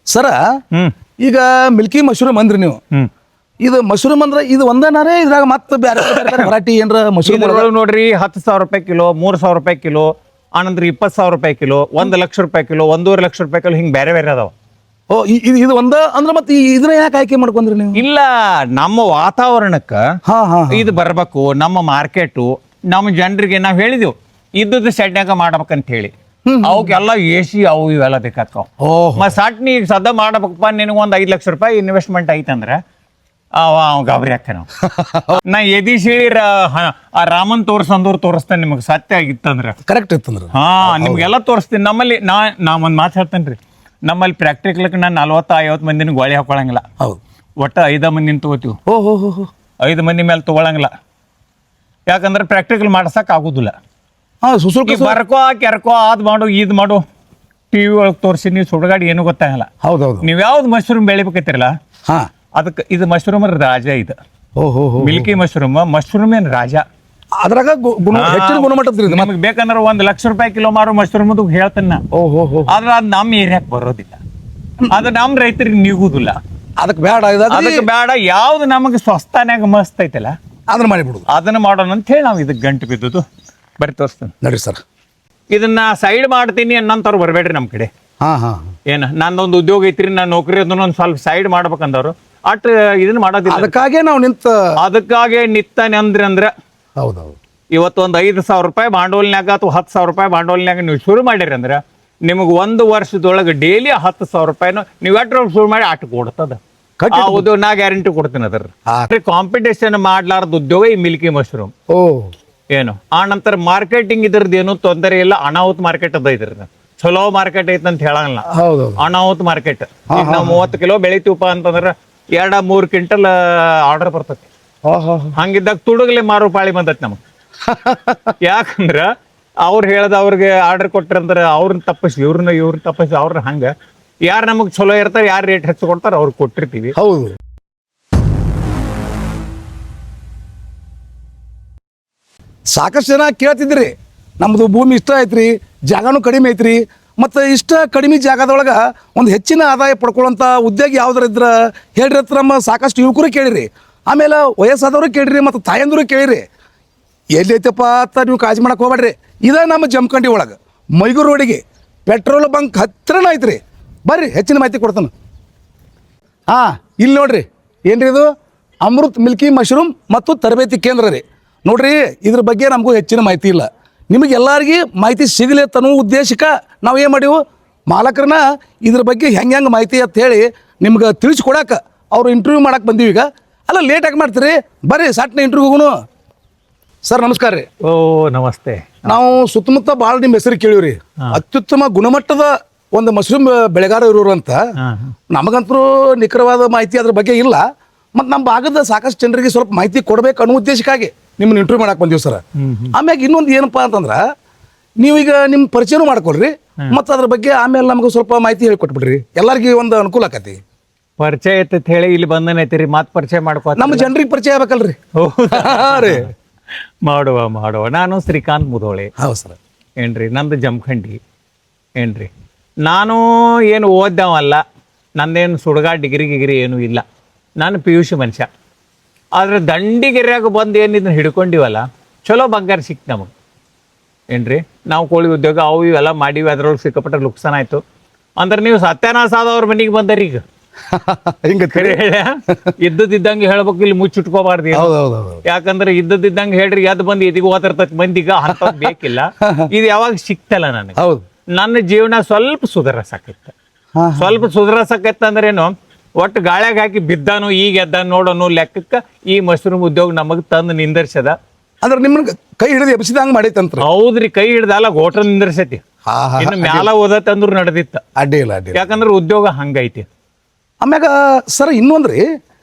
ಸರ ಈಗ Milky mushroom ಅಂದ್ರಿ ನೀವು ಇದು ಮಶ್ರೂಮ್ ಅಂದ್ರೆ ಇದು ಒಂದನಾರೇ ಇದ್ರಾಗ ಮತ್ತೆ ಬೇರೆ ವೆರೈಟಿ ಏನ್ರ ಮಶ್ರೂಮ್ ನೋಡ್ರಿ 10,000 ರೂಪಾಯಿ ಕಿಲೋ, 3,000 ರೂಪಾಯಿ ಕಿಲೋ, ಆನಂತರ 20,000 ರೂಪಾಯಿ ಕಿಲೋ, 1,00,000 ರೂಪಾಯಿ ಕಿಲೋ, 1,50,000 ರೂಪಾಯಿ ಕಿಲೋ, ಹಿಂಗ್ ಬೇರೆ ಬೇರೆ ಅದಾವ. ಓ ಇದು ಒಂದ ಅಂದ್ರೆ ಮತ್ತೆ ಇದನ್ನ ಯಾಕೆ ಆಯ್ಕೆ ಮಾಡ್ಕೊಂಡ್ರಿ ನೀವು? ಇಲ್ಲ, ನಮ್ಮ ವಾತಾವರಣಕ್ಕ ಇದು ಬರ್ಬೇಕು, ನಮ್ಮ ಮಾರ್ಕೆಟು, ನಮ್ಮ ಜನರಿಗೆ ನಾವ್ ಹೇಳಿದೆವು ಇದ್ದದ್ದು ಸೆಡ್ನಾಗ ಮಾಡ್ಬೇಕಂತ ಹೇಳಿ. ಅವಕ್ಕೆಲ್ಲ AC ಅವು ಇವೆಲ್ಲ ಬೇಕಾಗ್ತಾವ. ಮತ್ ಸಟ್ನಿ ಈಗ ಸದ್ದ ಮಾಡ್ಬೇಕಪ್ಪ, ನಿನಗೆ ಒಂದ್ 5,00,000 ರೂಪಾಯಿ ಇನ್ವೆಸ್ಟ್ಮೆಂಟ್ ಐತಂದ್ರ ಗಾಬರಿ ಹಾಕ ನಾವು ನಾ ಎದಿ ಹೇಳಿ ರಾಮನ್ ತೋರ್ಸಂದವ್ರು ತೋರಿಸ್ತೇನೆ ನಿಮಗೆ. ಸತ್ಯ ಆಗಿತ್ತಂದ್ರ ಕರೆಕ್ಟ್ ಇತ್ತಂದ್ರ ನಿಮ್ಗೆಲ್ಲ ತೋರಿಸ್ತೀನಿ. ನಮ್ಮಲ್ಲಿ ನಾ ಒಂದ್ ಮಾತು ಹೇಳ್ತೇನ್ರಿ, ನಮ್ಮಲ್ಲಿ ಪ್ರಾಕ್ಟಿಕಲ್ಕ್ ನಾನು 40-50 ಮಂದಿನ ಗೋಳಿ ಹಾಕೊಳಂಗಿಲ್ಲ. ಹೌದು, ಒಟ್ಟ 5 ಮಂದಿನ ತಗೋತೀವಿ. 5 ಮಂದಿ ಮೇಲೆ ತಗೊಳಂಗಿಲ್ಲ. ಯಾಕಂದ್ರೆ ಪ್ರಾಕ್ಟಿಕಲ್ ಮಾಡ್ಸಕ್ ಆಗುದಿಲ್ಲ. ಬರ್ಕೋ ಕೆರ್ಕೋ ಅದ್ ಮಾಡು ಇದ್ ಮಾಡು TV ಒಳಗೆ ತೋರಿಸಿ ನೀವು ಸುಡಗಾಡಿ ಏನು ಗೊತ್ತಾಗಲ್ಲ. ಹೌದೌದು. ನೀವ್ ಯಾವ್ದು ಮಶ್ರೂಮ್ ಬೆಳಿಬೇಕೈತಿರಲ್ಲ ಅದಕ್ಕೆ ಇದು ಮಶ್ರೂಮ್ ರಾಜ. ಇದು ಮಿಲ್ಕಿ ಮಶ್ರೂಮ್ ಏನ್ ರಾಜ. ಅದ್ರಾಗ ಹೆಚ್ಚಿನ ಗುಣಮಟ್ಟದ್ರಿ. ನಮಗೆ ಬೇಕಂದ್ರೆ 1,00,000 ರೂಪಾಯಿ ಕಿಲೋ ಮಾರೋ ಮಶ್ರೂಮ್ ಹೇಳ್ತೇನೆ. ಆದ್ರೆ ಅದ್ ನಮ್ಮ ಏರಿಯಾಕ್ ಬರೋದಿಲ್ಲ, ಅದು ನಮ್ಮ ರೈತರಿಗೆ ನಿಗುದಿಲ್ಲ. ಅದಕ್ಕೆ ಬೇಡ, ಅದಕ್ಕೆ ಬೇಡ. ಯಾವ್ದು ನಮಗೆ ಸ್ವಸ್ಥಾನ್ಯಾಗ ಮಸ್ತ್ ಐತಲ್ಲ ಅದನ್ನ ಮಾಡಿಬಿಡುದು, ಅದನ್ನ ಮಾಡೋಣ ಅಂತ ಹೇಳಿ ನಾವು ಇದಕ್ಕೆ ಗಂಟು ಬಿದ್ದುದು. ಬರೀ ತೋರಿಸ್ತೇನೆ ನಡ್ರಿ ಸರ್. ಇದನ್ನ ಸೈಡ್ ಮಾಡ್ತೀನಿ ಅನ್ನೋಂಥವ್ರು ಬರ್ಬೇಡ್ರಿ ನಮ್ಮ ಕಡೆ. ಏನ ನಂದೊಂದು ಉದ್ಯೋಗ ಐತ್ರಿ, ನಾನು ನೌಕರಿ ಅದನ್ನ ಒಂದ್ ಸ್ವಲ್ಪ ಸೈಡ್ ಮಾಡ್ಬೇಕಂದವ್ರು ಅಟ್ ಇದನ್ನ ಮಾಡೋದಿಲ್ಲ. ಅದಕ್ಕಾಗೆ ನಾವು ಅದಕ್ಕಾಗೆ ನಿತ್ತಾನೆ ಅಂದ್ರೆ ಹೌದೌದು. ಇವತ್ತು ಒಂದು 5,000 ರೂಪಾಯಿ ಬಾಂಡೋಲ್ನ್ಯಾಗ ಅಥವಾ 10,000 ರೂಪಾಯಿ ಬಾಂಡೋಲ್ನ್ಯಾಗ ನೀವು ಶುರು ಮಾಡಿರಿ ಅಂದ್ರೆ ನಿಮಗೆ 1 ವರ್ಷದೊಳಗೆ ಡೈಲಿ 10,000 ರೂಪಾಯಿನ ನೀವು ಎಷ್ಟ್ರೊಳಗೆ ಶುರು ಮಾಡಿ ಆಟ ಕೊಡ್ತದ. ಹೌದು, ನಾ ಗ್ಯಾರಂಟಿ ಕೊಡ್ತೀನಿ. ಅದ್ರ ಕಾಂಪಿಟೇಷನ್ ಮಾಡ್ಲಾರ್ದ ಉದ್ಯೋಗ ಈ ಮಿಲ್ಕಿ ಮಶ್ರೂಮ್. ಏನು ಆ ನಂತರ ಮಾರ್ಕೆಟಿಂಗ್ ಇದ್ರದ್ದು ಏನು ತೊಂದರೆ ಇಲ್ಲ. ಅನಾಹುತ ಮಾರ್ಕೆಟ್ ಅದ ಇದ್ರದ್ದು. ಚಲೋ ಮಾರ್ಕೆಟ್ ಐತೆ ಅಂತ ಹೇಳಂಗಿಲ್ಲ, ಅನಾಹುತ ಮಾರ್ಕೆಟ್. ಈಗ ನಾವು 30 ಕಿಲೋ ಬೆಳಿತೀವಪ್ಪ ಅಂತಂದ್ರೆ 2-3 ಕ್ವಿಂಟಲ್ ಆರ್ಡರ್ ಬರ್ತೈತಿ. ಹಂಗಿದ್ದಾಗ ತುಡುಗಲೆ ಮಾರು ಪಾಳಿ ಬಂದೈತಿ ನಮಗ್. ಯಾಕಂದ್ರ ಅವ್ರು ಹೇಳ್ದ ಅವ್ರಿಗೆ ಆರ್ಡರ್ ಕೊಟ್ಟಿರಂದ್ರ ಅವ್ರನ್ನ ತಪ್ಪಿಸಿ ಇವ್ರನ್ನ ತಪ್ಪಿಸಿ ಅವ್ರನ್ನ ಹಂಗ ಯಾರು ನಮಗ್ ಚಲೋ ಇರ್ತಾರೆ, ಯಾರು ರೇಟ್ ಹೆಚ್ಚು ಕೊಡ್ತಾರ ಅವ್ರಿಗೆ ಕೊಟ್ಟಿರ್ತೀವಿ. ಹೌದು. ಸಾಕಷ್ಟು ಜನ ಕೇಳ್ತಿದ್ರಿ, ನಮ್ದು ಭೂಮಿ ಇಷ್ಟ ಐತ್ರಿ, ಜಾಗನೂ ಕಡಿಮೆ ಐತ್ರಿ, ಮತ್ತು ಇಷ್ಟ ಕಡಿಮೆ ಜಾಗದೊಳಗೆ ಒಂದು ಹೆಚ್ಚಿನ ಆದಾಯ ಪಡ್ಕೊಳ್ಳೋಂಥ ಉದ್ಯೋಗ ಯಾವ್ದಾರ ಇದ್ರ ಹೇಳ್ರಿ ಅಂತ ನಮ್ಮ ಸಾಕಷ್ಟು ಯುವಕರು ಕೇಳಿರಿ. ಆಮೇಲೆ ವಯಸ್ಸಾದವರು ಕೇಳಿರಿ, ಮತ್ತು ತಾಯಂದರು ಕೇಳಿರಿ. ಎಲ್ಲಿ ಐತಪ್ಪ ಅಂತ ನೀವು ಕಾಳಜಿ ಮಾಡಕ್ಕೆ ಹೋಗ್ಬೇಡ್ರಿ. ಇದೇ ನಮ್ಮ ಜಮಖಂಡಿ ಒಳಗೆ ಮೈಗೂರು ರೋಡಿಗೆ ಪೆಟ್ರೋಲ್ ಬಂಕ್ ಹತ್ರನ ಐತ್ರಿ. ಬರ್ರಿ, ಹೆಚ್ಚಿನ ಮಾಹಿತಿ ಕೊಡ್ತಾನೆ. ಇಲ್ಲಿ ನೋಡ್ರಿ, ಏನ್ರಿ ಇದು ಅಮೃತ್ ಮಿಲ್ಕಿ ಮಶ್ರೂಮ್ ಮತ್ತು ತರಬೇತಿ ಕೇಂದ್ರ ರೀ. ನೋಡ್ರಿ, ಇದ್ರ ಬಗ್ಗೆ ನಮಗೂ ಹೆಚ್ಚಿನ ಮಾಹಿತಿ ಇಲ್ಲ. ನಿಮಗೆ ಎಲ್ಲರಿಗೂ ಮಾಹಿತಿ ಸಿಗಲಿ ಅನ್ನೋ ಉದ್ದೇಶಕ್ಕೆ ನಾವು ಏನು ಮಾಡೀವು, ಮಾಲಕರನ್ನ ಇದ್ರ ಬಗ್ಗೆ ಹೆಂಗೆ ಮಾಹಿತಿ ಅಂತ ಹೇಳಿ ನಿಮ್ಗೆ ತಿಳಿಸ್ಕೊಡಕ್ಕೆ ಅವ್ರು ಇಂಟರ್ವ್ಯೂ ಮಾಡಕ್ಕೆ ಬಂದೀವಿ. ಈಗ ಅಲ್ಲ, ಲೇಟಾಗಿ ಮಾಡ್ತೀರಿ, ಬರ್ರಿ ಸಾಟ್ನ ಇಂಟರ್ವ್ಯೂ ಹೋಗೋಣ. ಸರ್ ನಮಸ್ಕಾರ ರೀ. ಓ ನಮಸ್ತೆ. ನಾವು ಸುತ್ತಮುತ್ತ ಭಾಳ ನಿಮ್ಮ ಹೆಸರು ಕೇಳಿವ್ರಿ. ಅತ್ಯುತ್ತಮ ಗುಣಮಟ್ಟದ ಒಂದು ಮಶ್ರೂಮ್ ಬೆಳೆಗಾರ ಇರೋರು ಅಂತ. ನಮಗಂತೂ ನಿಖರವಾದ ಮಾಹಿತಿ ಅದ್ರ ಬಗ್ಗೆ ಇಲ್ಲ. ಮತ್ತು ನಮ್ಮ ಭಾಗದ ಸಾಕಷ್ಟು ಜನರಿಗೆ ಸ್ವಲ್ಪ ಮಾಹಿತಿ ಕೊಡ್ಬೇಕು ಅನ್ನೋ ಉದ್ದೇಶಕ್ಕಾಗಿ ನಿಮ್ಮನ್ನ ಇಂಟರ್ವ್ಯೂ ಮಾಡಕ್ಕೆ ಬಂದೀವಿ ಸರ್. ಆಮ್ಯಾಗ ಇನ್ನೊಂದು ಏನಪ್ಪಾ ಅಂತಂದ್ರೆ, ನೀವೀಗ ನಿಮ್ಮ ಪರಿಚಯನೂ ಮಾಡ್ಕೊಳ್ರಿ, ಮತ್ತು ಅದ್ರ ಬಗ್ಗೆ ಆಮೇಲೆ ನಮ್ಗೆ ಸ್ವಲ್ಪ ಮಾಹಿತಿ ಹೇಳ್ಕೊಟ್ಬಿಡ್ರಿ, ಎಲ್ಲರಿಗೂ ಒಂದು ಅನುಕೂಲ ಆಕತಿ. ಪರಿಚಯ ಐತೆ ಹೇಳಿ ಇಲ್ಲಿ ಬಂದನೈತಿರಿ, ಮಾತು ಪರಿಚಯ ಮಾಡ್ಕೊ. ನಮ್ಮ ಜನರಿಗೆ ಪರಿಚಯ ಆಗ್ಬೇಕಲ್ರಿ. ರೀ ಮಾಡುವ. ನಾನು ಶ್ರೀಕಾಂತ್ ಮುಧೋಳೆ. ಹೌದು ಸರ್. ಏನ್ರಿ, ನಮ್ದು ಜಮಖಂಡಿ. ಏನ್ರಿ, ನಾನು ಏನು ಓದ್ದವಲ್ಲ, ನಂದೇನು ಸುಡ್ಗಾ ಡಿಗ್ರಿ ಏನೂ ಇಲ್ಲ. ನಾನು PUC ಮನುಷ್ಯ. ಆದ್ರೆ ದಂಡಿಗೆರೆಯಾಗ ಬಂದು ಏನು ಇದನ್ನ ಹಿಡ್ಕೊಂಡಿವಲ್ಲ, ಚಲೋ ಬಂಗಾರ ಸಿಕ್ತು ನಮಗೆ. ಏನ್ರಿ, ನಾವು ಕೋಳಿ ಉದ್ಯೋಗ ಅವು ಇವೆಲ್ಲ ಮಾಡೀವಿ, ಅದ್ರೊಳಗೆ ಸಿಕ್ಕಾಪಟ್ಟ ಲುಕ್ಸಾನ್ ಆಯ್ತು. ಅಂದ್ರೆ ನೀವು ಸತ್ಯನಾಶ ಆದವ್ರ ಮನೆಗೆ ಬಂದರಿ. ಈಗ ಹಿಂಗ ಇದ್ದದ್ದಂಗೆ ಹೇಳ್ಬೇಕು, ಇಲ್ಲಿ ಮುಚ್ಚಿಟ್ಕೋಬಾರ್ದು. ಯಾಕಂದ್ರೆ ಇದ್ದದ್ದಂಗೆ ಹೇಳ್ರಿ, ಎದ್ ಬಂದು ಎದಿಗೆ ಹೋದಿರ್ತಕ್ ಮಂದಿಗ ಅಂತ ಬೇಕಿಲ್ಲ. ಇದು ಯಾವಾಗ ಸಿಕ್ತಲ್ಲ ನನಗೆ, ನನ್ನ ಜೀವನ ಸ್ವಲ್ಪ ಸುಧಾರಸಕೈತ ಅಂದ್ರೆ ಏನು, ಒಟ್ಟು ಗಾಳ್ಯಾಗ ಹಾಕಿ ಬಿದ್ದಾನು ಈಗ ಎದ್ದಾನು ನೋಡೋನು ಲೆಕ್ಕಕ್ಕೆ ಈ ಮಶ್ರೂಮ್ ಉದ್ಯೋಗ ನಮಗ್ ತಂದು ನಿಂದರ್ಸದ. ಅಂದ್ರೆ ನಿಮ್ಗೆ ಕೈ ಹಿಡಿದು ಎಬ್ಸಿದಂಗ ಮಾಡೈತಂತ್ರ. ಹೌದ್ರಿ, ಕೈ ಹಿಡ್ದಲ್ಲ ಗೋಟ್ರ ನಿಂದರ್ಸತಿ. ಇನ್ನು ಮ್ಯಾಲ ಓದತ್ತಂದ್ರು ನಡೆದಿತ್ತ, ಅಡ್ಡಿ ಇಲ್ಲ. ಯಾಕಂದ್ರೆ ಉದ್ಯೋಗ ಹಂಗೈತಿ. ಆಮ್ಯಾಗ ಸರ್ ಇನ್ನೊಂದ್ರಿ,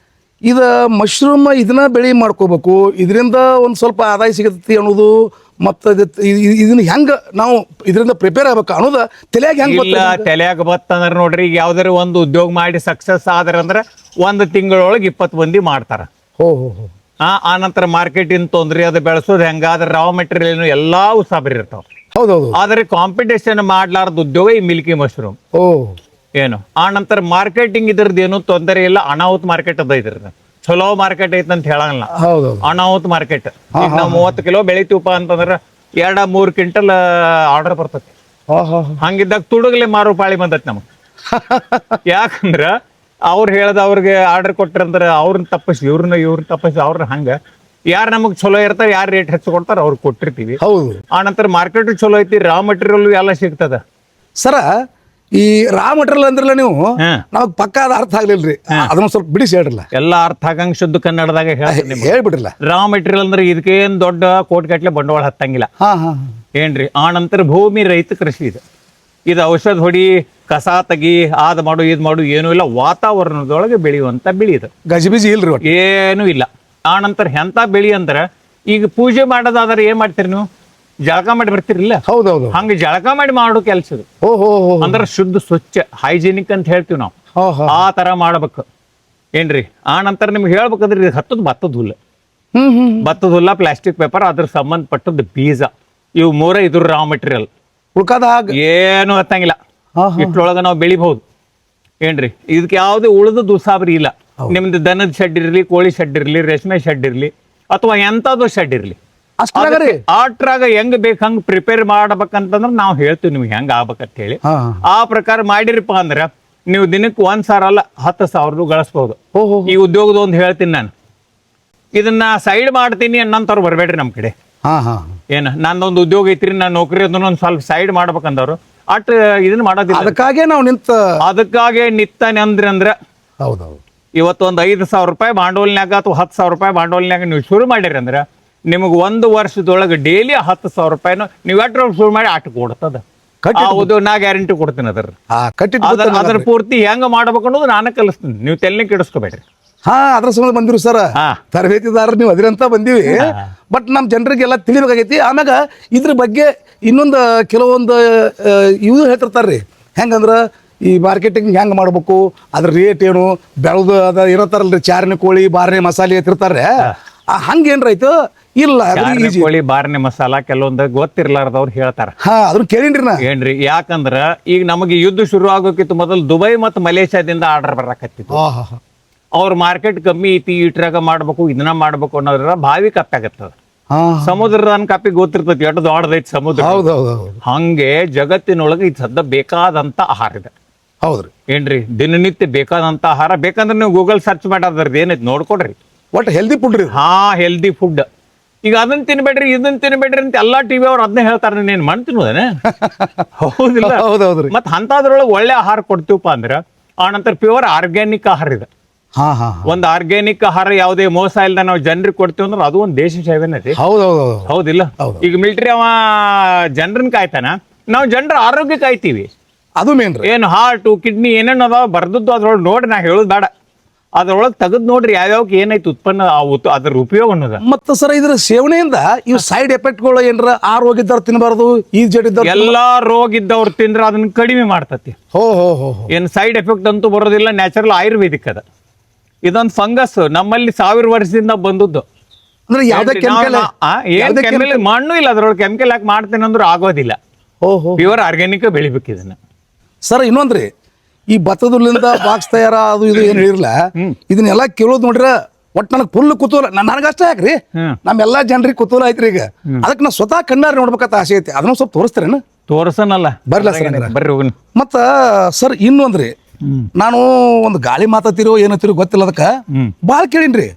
ಇದು ಮಶ್ರೂಮ್ ಇದನ್ನ ಬೆಳೆ ಮಾಡ್ಕೋಬೇಕು, ಇದರಿಂದ ಒಂದು ಸ್ವಲ್ಪ ಆದಾಯ ಸಿಗತೈತಿ ಅನ್ನೋದು, ಮತ್ತು ಇದನ್ನ ಹೆಂಗ ನಾವು ಇದರಿಂದ ಪ್ರಿಪೇರ್ ಆಗ್ಬೇಕು ಅನ್ನೋದು ತಲೆಯಾಗ ಹೆಂಗ ತಲೆಯಾಗ ಬತ್ತಂದ್ರೆ ನೋಡ್ರಿ, ಈಗ ಯಾವ್ದಾರ ಒಂದು ಉದ್ಯೋಗ ಮಾಡಿ ಸಕ್ಸಸ್ ಆದ್ರ ಅಂದ್ರೆ 1 ತಿಂಗಳೊಳಗೆ 20 ಮಂದಿ ಮಾಡ್ತಾರ. ಆ ನಂತರ ಮಾರ್ಕೆಟಿನ ತೊಂದ್ರೆ, ಅದು ಬೆಳೆಸೋದು ಹೆಂಗಾದ್ರೆ ರಾ ಮೆಟೀರಿಯಲ್ ಎಲ್ಲಾ ಉಸಾಬರಿ ಇರ್ತಾವ. ಹೌದೌದು. ಆದ್ರೆ ಕಾಂಪಿಟೇಷನ್ ಮಾಡ್ಲಾರ್ದ ಉದ್ಯೋಗ ಈ ಮಿಲ್ಕಿ ಮಶ್ರೂಮ್. ಏನು ಆ ನಂತರ ಮಾರ್ಕೆಟಿಂಗ್ ಇದ್ರದ್ದು ಏನು ತೊಂದರೆ ಇಲ್ಲ, ಅನಾಹುತ ಮಾರ್ಕೆಟ್ ಅದ ಇದ್ರದ್ದು. ಚಲೋ ಮಾರ್ಕೆಟ್ ಐತೆ ಅಂತ ಹೇಳಂಗಿಲ್ಲ, ಹೌದೌದು. ಅನಾಹುತ ಮಾರ್ಕೆಟ್. ಈಗ ನಾವು 30 ಕಿಲೋ ಬೆಳಿತೀವಪ್ಪ ಅಂತಂದ್ರ 2-3 ಕ್ವಿಂಟಲ್ ಆರ್ಡರ್ ಬರ್ತೈತಿ. ಹಂಗಿದ್ದಾಗ ತುಡುಗಲೆ ಮಾರು ಪಾಳಿ ಬಂದೈತಿ ನಮಗ್. ಯಾಕಂದ್ರ ಅವ್ರು ಹೇಳ್ದ ಅವ್ರಿಗೆ ಆರ್ಡರ್ ಕೊಟ್ರಂದ್ರ ಅವ್ರನ್ನ ತಪ್ಪಿಸಿ ಇವ್ರನ್ನ ತಪ್ಪಿಸಿ ಅವ್ರನ್ನ ಹಂಗ ಯಾರು ನಮಗ್ ಚಲೋ ಇರ್ತಾರ, ಯಾರು ರೇಟ್ ಹೆಚ್ಚು ಕೊಡ್ತಾರ ಅವ್ರಿಗೆ ಕೊಟ್ಟಿರ್ತೀವಿ. ಹೌದು. ಆ ನಂತರ ಮಾರ್ಕೆಟ್ ಚಲೋ ಐತಿ, ರಾ ಮಟೀರಿಯಲ್ ಎಲ್ಲ ಸಿಗ್ತದ. ಸರ ಈ ರಾ ಮಟೀರಿಯಲ್ ಅಂದ್ರಲ್ಲ ನೀವು, ನಮಗ್ ಪಕ್ಕಾದ ಅರ್ಥ ಆಗ್ಲಿಲ್ರಿ, ಅದನ್ನ ಸ್ವಲ್ಪ ಬಿಡಿಸಿ ಹೇಳ್ರಲ್ಲ. ಎಲ್ಲ ಅರ್ಥ ಆಗಂಗ್ ಶುದ್ಧ ಕನ್ನಡದಾಗ ಹೇಳ್ಬಿಡ್ರಲ್ಲ. ರಾ ಮಟೀರಿಯಲ್ ಅಂದ್ರೆ ಇದಕ್ಕೇನ್ ದೊಡ್ಡ ಕೋಟಿಗಟ್ಲೆ ಬಂಡವಾಳ ಹತ್ತಂಗಿಲ್ಲ. ಏನ್ರಿ ಆ ನಂತರ ಭೂಮಿ ರಹಿತ ಕೃಷಿ ಇದು ಔಷಧ ಹೊಡಿ, ಕಸ ತೆಗಿ, ಅದ್ ಮಾಡು ಇದ್ ಮಾಡು ಏನೂ ಇಲ್ಲ, ವಾತಾವರಣದೊಳಗೆ ಬೆಳೆಯುವಂತ ಬೆಳಿ ಇದು. ಗಜಿಬಿಜಿ ಇಲ್ರಿ, ಏನೂ ಇಲ್ಲ. ಆ ನಂತರ ಎಂತ ಬೆಳಿ ಅಂದ್ರ ಈಗ ಪೂಜೆ ಮಾಡೋದಾದ್ರೆ ಏನ್ ಮಾಡ್ತೀರಿ ನೀವು? ಜಳಕ ಮಾಡಿ ಬರ್ತಿರಿಲ್ಲ? ಹೌದೌದು. ಹಂಗ ಜಳಕ ಮಾಡಿ ಮಾಡೋ ಕೆಲಸ ಇದು. ಅಂದ್ರ ಶುದ್ಧ ಸ್ವಚ್ಛ ಹೈಜಿನಿಕ್ ಅಂತ ಹೇಳ್ತೀವಿ ನಾವು, ಆ ತರ ಮಾಡ್ಬೇಕು. ಏನ್ರಿ ಆ ನಂತರ ನಿಮ್ಗೆ ಹೇಳ್ಬೇಕಂದ್ರೆ ಇದು ಹತ್ತದ ಭತ್ತದ ಹುಲ್ಲ, ಭತ್ತದ ಹುಲ್ಲ, ಪ್ಲಾಸ್ಟಿಕ್ ಪೇಪರ್, ಅದ್ರ ಸಂಬಂಧಪಟ್ಟದ್ದು ಬೀಜ, ಇವು ಮೂರ ಇದ್ರ ರಾ ಮಟೀರಿಯಲ್. ಉಳ್ಕಾದ ಏನು ಹತ್ತಂಗಿಲ್ಲ, ಇಟ್ರೊಳಗ ನಾವು ಬೆಳಿಬಹುದು. ಏನ್ರಿ ಇದಕ್ಕೆ ಯಾವ್ದು ಉಳಿದ ದುಸಾಬರಿ ಇಲ್ಲ. ನಿಮ್ದು ದನದ ಶೆಡ್ ಇರ್ಲಿ, ಕೋಳಿ ಶೆಡ್ ಇರ್ಲಿ, ರೇಷ್ಮೆ ಶೆಡ್ ಇರ್ಲಿ, ಅಥವಾ ಎಂತದೋ ಶೆಡ್ ಇರ್ಲಿ, ಆಟ್ರಾಗ ಹೆಂಗ್ ಬೇಕು ಹಂಗ್ ಪ್ರಿಪೇರ್ ಮಾಡ್ಬೇಕಂತಂದ್ರ ನಾವು ಹೇಳ್ತೀವಿ ನಿಮ್ಗೆ ಹೆಂಗ್ ಆಗ್ಬೇಕಂತ ಹೇಳಿ. ಆ ಪ್ರಕಾರ ಮಾಡಿರಪ್ಪ ಅಂದ್ರ ನೀವು ದಿನಕ್ಕೆ 1,000 ಅಲ್ಲ 10,000 ಗಳಿಸ್ಬಹುದು. ಈ ಉದ್ಯೋಗದ ಒಂದು ಹೇಳ್ತೀನಿ ನಾನು, ಇದನ್ನ ಸೈಡ್ ಮಾಡ್ತೀನಿ ಅನ್ನಂತವ್ರು ಬರ್ಬೇಡ್ರಿ ನಮ್ ಕಡೆ. ಏನ ನಂದೊಂದು ಉದ್ಯೋಗ ಐತ್ರಿ, ನಾನು ನೌಕರಿ ಅದನ್ನೊಂದ್ ಸ್ವಲ್ಪ ಸೈಡ್ ಮಾಡ್ಬೇಕಂದವ್ರು ಅಟ್ ಇದನ್ನ ಮಾಡೋದಿಲ್ಲ. ಅದಕ್ಕಾಗೆ ನಾವು ಅದಕ್ಕಾಗೆ ನಿತ್ತಾನೆ ಅಂದ್ರ ಹೌದೌದು. ಇವತ್ತೊಂದು 5,000 ರೂಪಾಯಿ ಬಾಂಡೋಲ್ನ್ಯಾಗ ಅಥವಾ 10,000 ರೂಪಾಯಿ ಬಾಂಡೋಲ್ನ್ಯಾಗ ನೀವು ಶುರು ಮಾಡಿರಿ ಅಂದ್ರ ನಿಮಗ್ 1 ವರ್ಷದೊಳಗೆ ಡೈಲಿ 10,000 ರೂಪಾಯಿನ ನೀವು ಎಟ್ರೊಳಗೆ ಶುರು ಮಾಡಿ ಆಟ ಕೊಡ್ತದ. ಹೌದು, ನಾ ಗ್ಯಾರಂಟಿ ಕೊಡ್ತೀನಿ. ಅದ್ರ ಪೂರ್ತಿ ಹೆಂಗ ಮಾಡ್ಬೇಕು ಅನ್ನೋದು ನಾನು ಕಲಿಸ್ತೀನಿ, ನೀವು ತೆಲ್ನೆ ಕೆಡಿಸ್ಕೋಬೇಡ್ರಿ. ಅದ್ರ ಸಂಬಂಧ ಬಂದಿರು ಸರ್, ತರಬೇತಿದಾರ ನೀವು ಅದಿರಂತ ಬಂದಿವಿ. ಬಟ್ ನಮ್ ಜನರಿಗೆಲ್ಲ ತಿಳಿಬೇಕಾಗೈತಿ. ಆಮ್ಯಾಗ ಇದ್ರ ಬಗ್ಗೆ ಇನ್ನೊಂದು ಕೆಲವೊಂದು ಇವು ಹೇಳ್ತಿರ್ತಾರ್ರಿ, ಹೆಂಗಂದ್ರ ಈ ಮಾರ್ಕೆಟಿಂಗ್ ಹೆಂಗ್ ಮಾಡ್ಬೇಕು, ಅದ್ರ ರೇಟ್ ಏನು, ಬೆಳೆದು ಅದ ಇರತ್ತಾರಲ್ರಿ, ಚಾರನೆ ಕೋಳಿ, ಬಾರನೆ ಮಸಾಲೆ ತಿರ್ತಾರೆ, ಹಂಗೇನ್ರಾಯ್ತು ಇಲ್ಲ. ಕೋಳಿ, ಬಾರನೆ ಮಸಾಲ ಕೆಲವೊಂದು ಗೊತ್ತಿರ್ಲಾರ್ದವ್ರು ಹೇಳ್ತಾರ. ಅದನ್ನ ಕೇಳಿನ್ರಿ ನಾ. ಏನ್ರಿ ಯಾಕಂದ್ರ ಈಗ ನಮಗೆ ಯುದ್ಧ ಶುರು ಆಗೋಕಿತ್ತು ಮೊದಲು ದುಬೈ ಮತ್ತು ಮಲೇಷ್ಯಾದಿಂದ ಆರ್ಡರ್ ಬರಕತ್ತಿತ್ತು. ಅವ್ರ ಮಾರ್ಕೆಟ್ ಕಮ್ಮಿ ಐತಿ, ಇಟ್ರಾಗ ಮಾಡ್ಬೇಕು, ಇದನ್ನ ಮಾಡ್ಬೇಕು ಅನ್ನೋದ್ರ ಭಾವಿ ಕಪ್ಪಾಗತ್ತದ. ಸಮುದ್ರದ ಕಪ್ಪಿ ಗೊತ್ತಿರ್ತೈತಿ ಎಷ್ಟು ದೊಡ್ಡದೈತಿ ಸಮುದ್ರ. ಹಂಗೆ ಜಗತ್ತಿನೊಳಗೆ ಇದು ಸದ್ದ ಬೇಕಾದಂತ ಆಹಾರ ಇದೆ. ಹೌದ್ರಿ. ಏನ್ರಿ ದಿನನಿತ್ಯ ಬೇಕಾದಂತ ಆಹಾರ. ಬೇಕಂದ್ರೆ ನೀವು ಗೂಗಲ್ ಸರ್ಚ್ ಮಾಡೋದ್ರದ್ದು ಏನೈತಿ ನೋಡ್ಕೊಡ್ರಿ. ಒಟ್ಟು ಹೆಲ್ದಿ ಫುಡ್ ರೀ. Healthy food. ಈಗ ಅದನ್ನ ತಿನ್ಬೇಡ್ರಿ, ಇದನ್ನ ತಿನ್ಬೇಡ್ರಿ ಅಂತ ಎಲ್ಲಾ ಟಿವಿ ಅವ್ರು ಅದನ್ನೇ ಹೇಳ್ತಾರ. ನೀನ್ ಮಣ್ ತಿನ್ನೋದೇನೆ? ಹೌದಿಲ್ಲ. ಮತ್ ಅಂತದ್ರೊಳಗೆ ಒಳ್ಳೆ ಆಹಾರ ಕೊಡ್ತೀವಪ್ಪ ಅಂದ್ರ ಆ ನಂತರ ಪ್ಯೂರ್ ಆರ್ಗ್ಯಾನಿಕ್ ಆಹಾರ ಇದೆ. ಒಂದ್ ಆರ್ಗ್ಯಾನಿಕ್ ಆಹಾರ ಯಾವುದೇ ಮೋಸ ಇಲ್ದ ನಾವು ಜನರಿಗೆ ಕೊಡ್ತೀವಿ ಅಂದ್ರೆ ಅದು ಒಂದ್ ದೇಶ ಸೇವೆನೈತಿ. ಹೌದಿಲ್ಲ. ಈಗ ಮಿಲಿಟರಿ ಅವ ಜನರನ್ನ ಕಾಯ್ತಾನ, ನಾವು ಜನರ ಆರೋಗ್ಯ ಕಾಯ್ತೀವಿ. ಅದು ಮೇನ್. ಏನು ಹಾರ್ಟ್, ಕಿಡ್ನಿ ಏನೇನು ಅದಾವ ಬರ್ದದ್ದು ಅದ್ರೊಳಗೆ ನೋಡ್ರಿ, ನಾ ಹೇಳುದು ಬೇಡ, ಅದ್ರೊಳಗೆ ತೆಗೆದ್ ನೋಡ್ರಿ ಯಾವ್ಯಾವ ಏನೈತಿ ಉತ್ಪನ್ನ, ಅದ್ರ ಉಪಯೋಗ ಅನ್ನೋದ. ಮತ್ತ ಸರ್ ಇದ್ರ ಸೇವನೆಯಿಂದ ಇವ್ ಸೈಡ್ ಎಫೆಕ್ಟ್ಗಳು ಏನ್ರ, ಆ ರೋಗ ಇದ್ದವ್ರು ತಿನ್ನಬಾರ್ದು, ಈ ಜಡ್ ಇದ್ದವ್ರು ಎಲ್ಲಾ ರೋಗ ಇದ್ದವ್ರು ತಿಂದ್ರ ಅದನ್ನ ಕಡಿಮೆ ಮಾಡ್ತತಿ. ಏನ್ ಸೈಡ್ ಎಫೆಕ್ಟ್ ಅಂತೂ ಬರೋದಿಲ್ಲ. ನ್ಯಾಚುರಲ್ ಆಯುರ್ವೇದಿಕ್ ಅದ. ಇದೊಂದು ಫಂಗಸ್ ನಮ್ಮಲ್ಲಿ 1000 ವರ್ಷದಿಂದ ಬಂದದ್ದು. ಅಂದ್ರೆ ಕೆಮಿಕಲ್ ಮಣ್ಣು ಇಲ್ಲ ಅದ್ರೊಳಗೆ, ಕೆಮಿಕಲ್ ಹಾಕಿ ಮಾಡ್ತೇನೆ ಅಂದ್ರೂ ಆಗೋದಿಲ್ಲ. ಪ್ಯೂರ್ ಆರ್ಗ್ಯಾನಿಕ್ ಬೆಳಿಬೇಕು ಇದನ್ನ. ಸರ್ ಇನ್ನೊಂದ್ರಿ, ಈ ಭತ್ತದಲ್ಲಿಂದ ಬಾಕ್ಸ್ ತಯಾರ ಅದು ಇದು ಏನ್ ಹೇಳಿರಲ್ಲ, ಇದನ್ನೆಲ್ಲ ಕೇಳೋದು ನೋಡ್ರ ಒಟ್ಟು ನನಗೆ ಫುಲ್ ಕುತೂಹಲ. ನನಗಷ್ಟೇ ಯಾಕ್ರಿ, ನಮ್ಮೆಲ್ಲಾ ಜನರಿಗೆ ಕುತೂಹಲ ಐತ್ರಿ. ಈಗ ಅದಕ್ಕೆ ನಾ ಸ್ವತಃ ಕಣ್ಣಾರೆ ನೋಡ್ಬೇಕಂತ ಆಸೆ ಐತಿ. ಅದನ್ನ ಸ್ವಲ್ಪ ತೋರಿಸ್ತಾರೇನು? ತೋರ್ಸನಲ್ಲ, ಬರ್ಲ ಸರ್, ಬರ್ರಿ ಹೋಗೋಣ. ಮತ್ತ ಸರ್ ಇನ್ನೊಂದ್ರಿ, ನಾನು ಒಂದು ಗಾಳಿ ಮಾತಾತಿರೋ ಏನತ್ತಿರೋ ಗೊತ್ತಿಲ್ಲ, ಅದಕ್ಕ ಬಾಳ್ ಕೇಳಿನ್ರಿ.